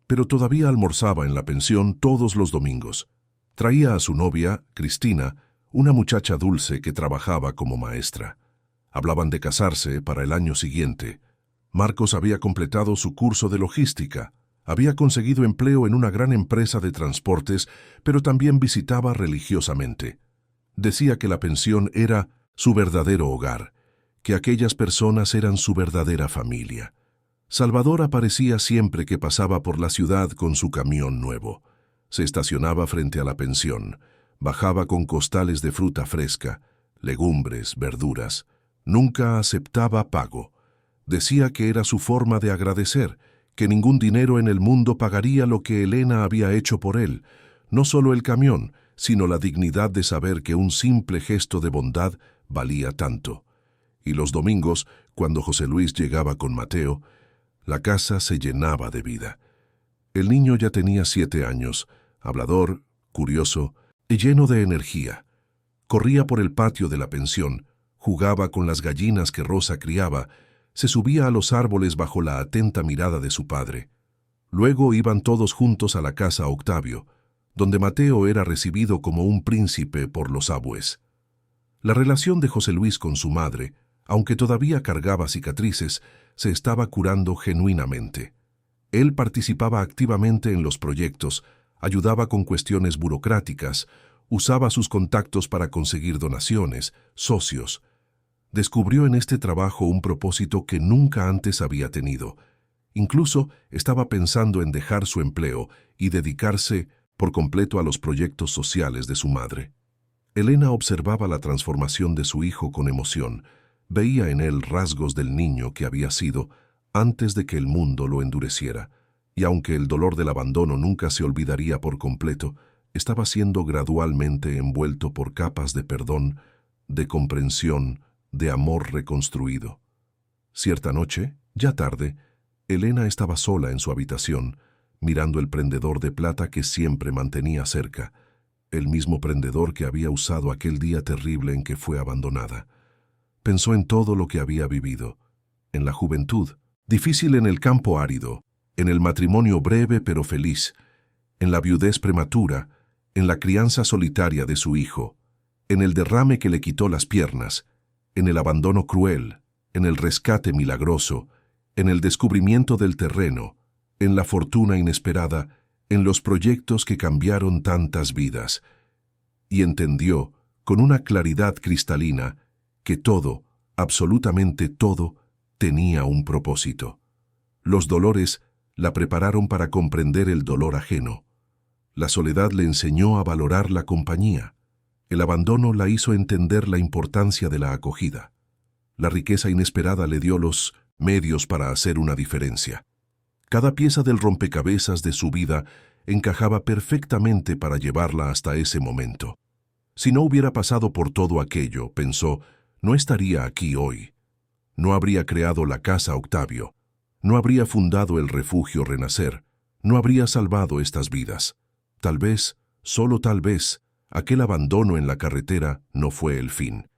pero todavía almorzaba en la pensión todos los domingos. Traía a su novia, Cristina, una muchacha dulce que trabajaba como maestra. Hablaban de casarse para el año siguiente. Marcos había completado su curso de logística, había conseguido empleo en una gran empresa de transportes, pero también visitaba religiosamente. Decía que la pensión era su verdadero hogar, que aquellas personas eran su verdadera familia. Salvador aparecía siempre que pasaba por la ciudad con su camión nuevo. Se estacionaba frente a la pensión, bajaba con costales de fruta fresca, legumbres, verduras. Nunca aceptaba pago. Decía que era su forma de agradecer, que ningún dinero en el mundo pagaría lo que Elena había hecho por él, no solo el camión, sino la dignidad de saber que un simple gesto de bondad valía tanto. Y los domingos, cuando José Luis llegaba con Mateo, la casa se llenaba de vida. El niño ya tenía 7 años, hablador, curioso y lleno de energía. Corría por el patio de la pensión, jugaba con las gallinas que Rosa criaba, se subía a los árboles bajo la atenta mirada de su padre. Luego iban todos juntos a la casa Octavio, donde Mateo era recibido como un príncipe por los abues. La relación de José Luis con su madre, aunque todavía cargaba cicatrices, se estaba curando genuinamente. Él participaba activamente en los proyectos, ayudaba con cuestiones burocráticas, usaba sus contactos para conseguir donaciones, socios. Descubrió en este trabajo un propósito que nunca antes había tenido. Incluso estaba pensando en dejar su empleo y dedicarse por completo a los proyectos sociales de su madre. Elena observaba la transformación de su hijo con emoción. Veía en él rasgos del niño que había sido antes de que el mundo lo endureciera, y aunque el dolor del abandono nunca se olvidaría por completo, estaba siendo gradualmente envuelto por capas de perdón, de comprensión, de amor reconstruido. Cierta noche, ya tarde, Elena estaba sola en su habitación, mirando el prendedor de plata que siempre mantenía cerca, el mismo prendedor que había usado aquel día terrible en que fue abandonada. Pensó en todo lo que había vivido, en la juventud, difícil en el campo árido, en el matrimonio breve pero feliz, en la viudez prematura, en la crianza solitaria de su hijo, en el derrame que le quitó las piernas, en el abandono cruel, en el rescate milagroso, en el descubrimiento del terreno, en la fortuna inesperada, en los proyectos que cambiaron tantas vidas. Y entendió, con una claridad cristalina, que todo, absolutamente todo, tenía un propósito. Los dolores la prepararon para comprender el dolor ajeno. La soledad le enseñó a valorar la compañía. El abandono la hizo entender la importancia de la acogida. La riqueza inesperada le dio los medios para hacer una diferencia. Cada pieza del rompecabezas de su vida encajaba perfectamente para llevarla hasta ese momento. Si no hubiera pasado por todo aquello, pensó, no estaría aquí hoy. No habría creado la Casa Octavio. No habría fundado el refugio Renacer. No habría salvado estas vidas. Tal vez, solo tal vez, aquel abandono en la carretera no fue el fin.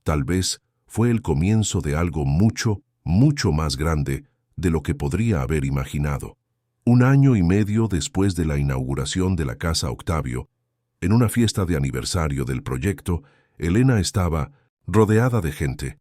Tal vez fue el comienzo de algo mucho, mucho más grande de lo que podría haber imaginado. 1 año y medio después de la inauguración de la Casa Octavio, en una fiesta de aniversario del proyecto, Elena estaba rodeada de gente.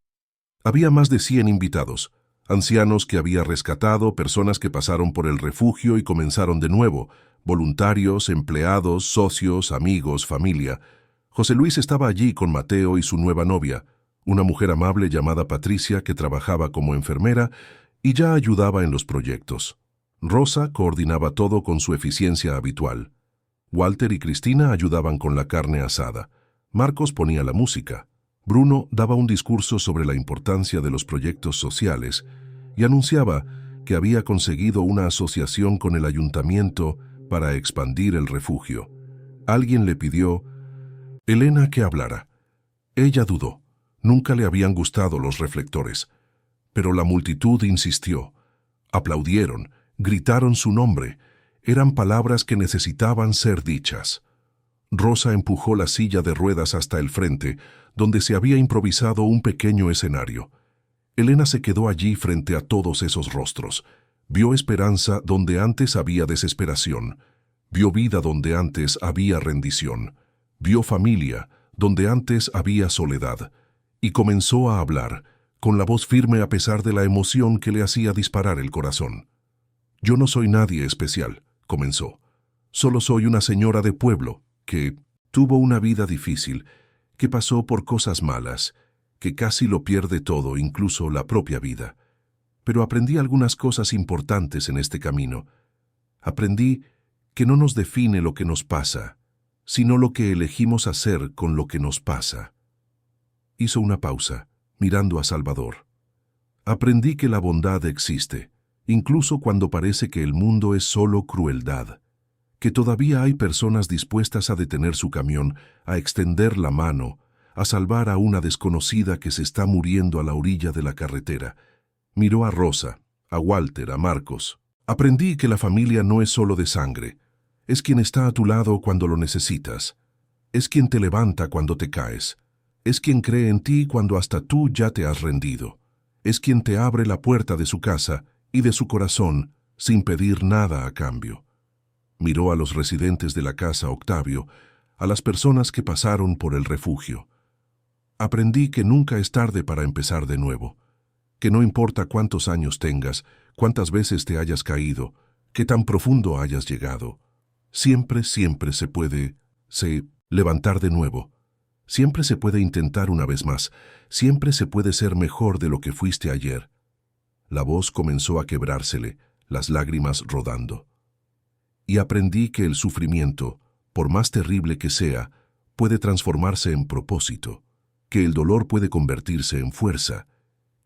Había más de 100 invitados, ancianos que había rescatado, personas que pasaron por el refugio y comenzaron de nuevo, voluntarios, empleados, socios, amigos, familia. José Luis estaba allí con Mateo y su nueva novia, una mujer amable llamada Patricia que trabajaba como enfermera y ya ayudaba en los proyectos. Rosa coordinaba todo con su eficiencia habitual. Walter y Cristina ayudaban con la carne asada. Marcos ponía la música. Bruno daba un discurso sobre la importancia de los proyectos sociales y anunciaba que había conseguido una asociación con el ayuntamiento para expandir el refugio. Alguien le pidió Elena que hablara. Ella dudó. Nunca le habían gustado los reflectores. Pero la multitud insistió. Aplaudieron, gritaron su nombre. Eran palabras que necesitaban ser dichas. Rosa empujó la silla de ruedas hasta el frente, donde se había improvisado un pequeño escenario. Elena se quedó allí frente a todos esos rostros. Vio esperanza donde antes había desesperación. Vio vida donde antes había rendición. Vio familia donde antes había soledad. Y comenzó a hablar, con la voz firme a pesar de la emoción que le hacía disparar el corazón. «Yo no soy nadie especial», comenzó. «Solo soy una señora de pueblo que tuvo una vida difícil, que pasó por cosas malas, que casi lo pierde todo, incluso la propia vida. Pero aprendí algunas cosas importantes en este camino. Aprendí que no nos define lo que nos pasa, sino lo que elegimos hacer con lo que nos pasa». Hizo una pausa, mirando a Salvador. «Aprendí que la bondad existe, incluso cuando parece que el mundo es solo crueldad, que todavía hay personas dispuestas a detener su camión, a extender la mano, a salvar a una desconocida que se está muriendo a la orilla de la carretera. Miró a Rosa, a Walter, a Marcos. Aprendí que la familia no es solo de sangre. Es quien está a tu lado cuando lo necesitas. Es quien te levanta cuando te caes. Es quien cree en ti cuando hasta tú ya te has rendido. Es quien te abre la puerta de su casa y de su corazón sin pedir nada a cambio. Miró a los residentes de la casa Octavio, a las personas que pasaron por el refugio. Aprendí que nunca es tarde para empezar de nuevo, que no importa cuántos años tengas, cuántas veces te hayas caído, qué tan profundo hayas llegado, siempre se puede levantar de nuevo. Siempre se puede intentar una vez más, siempre se puede ser mejor de lo que fuiste ayer. La voz comenzó a quebrársele, las lágrimas rodando. Y aprendí que el sufrimiento, por más terrible que sea, puede transformarse en propósito, que el dolor puede convertirse en fuerza,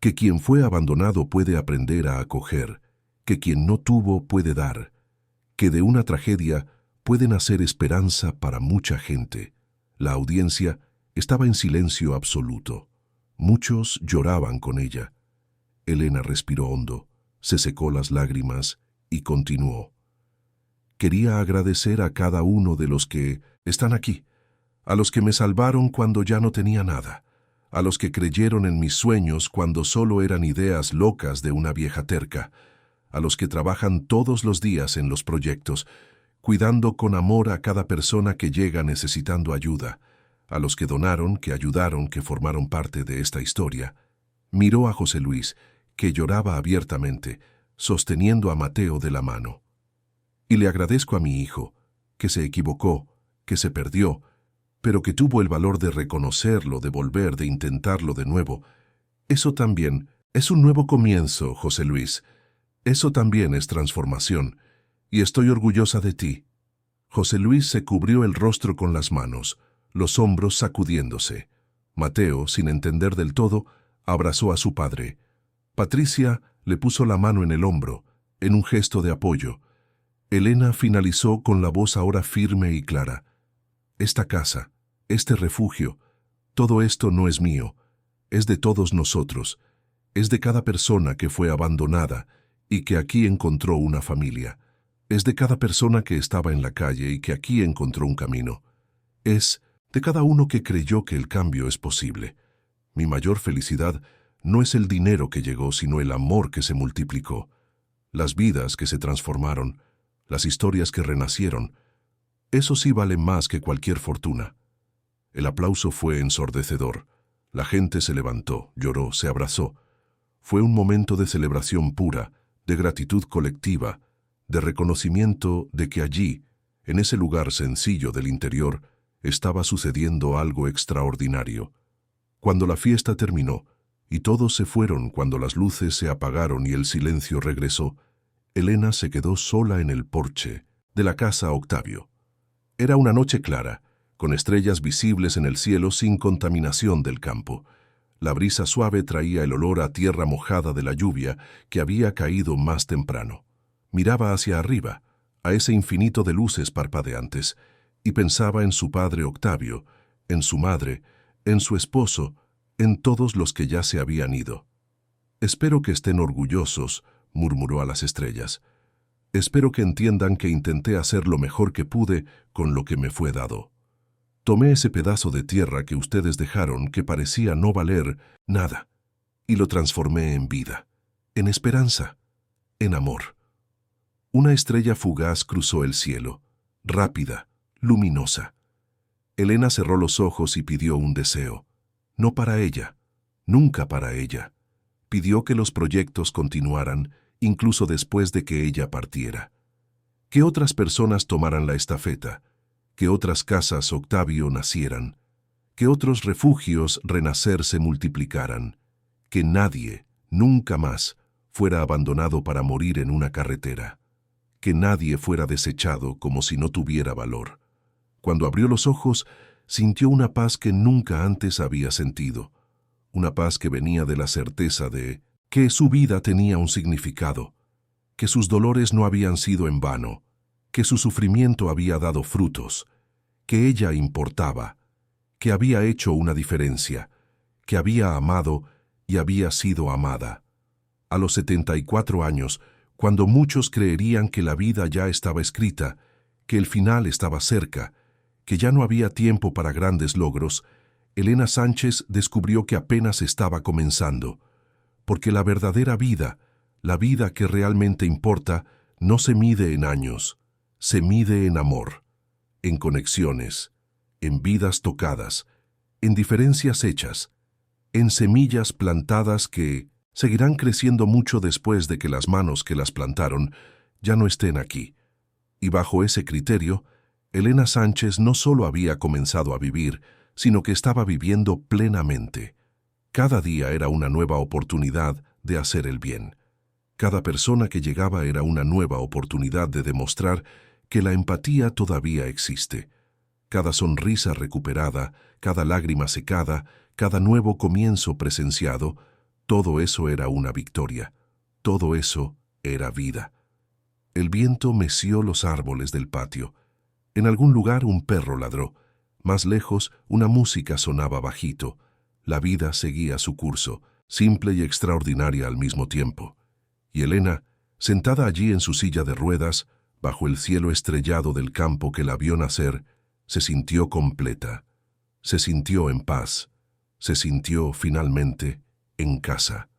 que quien fue abandonado puede aprender a acoger, que quien no tuvo puede dar, que de una tragedia puede nacer esperanza para mucha gente. La audiencia estaba en silencio absoluto. Muchos lloraban con ella. Elena respiró hondo, se secó las lágrimas y continuó. Quería agradecer a cada uno de los que están aquí, a los que me salvaron cuando ya no tenía nada, a los que creyeron en mis sueños cuando solo eran ideas locas de una vieja terca, a los que trabajan todos los días en los proyectos, cuidando con amor a cada persona que llega necesitando ayuda, a los que donaron, que ayudaron, que formaron parte de esta historia. Miró a José Luis, que lloraba abiertamente, sosteniendo a Mateo de la mano. Y le agradezco a mi hijo, que se equivocó, que se perdió, pero que tuvo el valor de reconocerlo, de volver, de intentarlo de nuevo. Eso también es un nuevo comienzo, José Luis. Eso también es transformación, y estoy orgullosa de ti. José Luis se cubrió el rostro con las manos, los hombros sacudiéndose. Mateo, sin entender del todo, abrazó a su padre. Patricia le puso la mano en el hombro, en un gesto de apoyo. Elena finalizó con la voz ahora firme y clara. Esta casa, este refugio, todo esto no es mío, es de todos nosotros, es de cada persona que fue abandonada y que aquí encontró una familia, es de cada persona que estaba en la calle y que aquí encontró un camino, es de cada uno que creyó que el cambio es posible. Mi mayor felicidad no es el dinero que llegó, sino el amor que se multiplicó, las vidas que se transformaron, las historias que renacieron. Eso sí vale más que cualquier fortuna. El aplauso fue ensordecedor. La gente se levantó, lloró, se abrazó. Fue un momento de celebración pura, de gratitud colectiva, de reconocimiento de que allí, en ese lugar sencillo del interior, estaba sucediendo algo extraordinario. Cuando la fiesta terminó, y todos se fueron cuando las luces se apagaron y el silencio regresó, Elena se quedó sola en el porche de la casa Octavio. Era una noche clara, con estrellas visibles en el cielo sin contaminación del campo. La brisa suave traía el olor a tierra mojada de la lluvia que había caído más temprano. Miraba hacia arriba, a ese infinito de luces parpadeantes, y pensaba en su padre Octavio, en su madre, en su esposo, en todos los que ya se habían ido. «Espero que estén orgullosos», murmuró a las estrellas. «Espero que entiendan que intenté hacer lo mejor que pude con lo que me fue dado. Tomé ese pedazo de tierra que ustedes dejaron que parecía no valer nada y lo transformé en vida, en esperanza, en amor». Una estrella fugaz cruzó el cielo, rápida, luminosa. Elena cerró los ojos y pidió un deseo. No para ella, nunca para ella. Pidió que los proyectos continuaran, incluso después de que ella partiera. Que otras personas tomaran la estafeta, que otras casas Octavio nacieran, que otros refugios renacer se multiplicaran, que nadie, nunca más, fuera abandonado para morir en una carretera, que nadie fuera desechado como si no tuviera valor. Cuando abrió los ojos, sintió una paz que nunca antes había sentido, una paz que venía de la certeza de que su vida tenía un significado, que sus dolores no habían sido en vano, que su sufrimiento había dado frutos, que ella importaba, que había hecho una diferencia, que había amado y había sido amada. A los 74 años, cuando muchos creerían que la vida ya estaba escrita, que el final estaba cerca, que ya no había tiempo para grandes logros, Elena Sánchez descubrió que apenas estaba comenzando, porque la verdadera vida, la vida que realmente importa, no se mide en años, se mide en amor, en conexiones, en vidas tocadas, en diferencias hechas, en semillas plantadas que seguirán creciendo mucho después de que las manos que las plantaron ya no estén aquí. Y bajo ese criterio, Elena Sánchez no solo había comenzado a vivir, sino que estaba viviendo plenamente. Cada día era una nueva oportunidad de hacer el bien. Cada persona que llegaba era una nueva oportunidad de demostrar que la empatía todavía existe. Cada sonrisa recuperada, cada lágrima secada, cada nuevo comienzo presenciado, todo eso era una victoria. Todo eso era vida. El viento meció los árboles del patio. En algún lugar un perro ladró. Más lejos, una música sonaba bajito. La vida seguía su curso, simple y extraordinaria al mismo tiempo. Y Elena, sentada allí en su silla de ruedas, bajo el cielo estrellado del campo que la vio nacer, se sintió completa. Se sintió en paz. Se sintió, finalmente, en casa.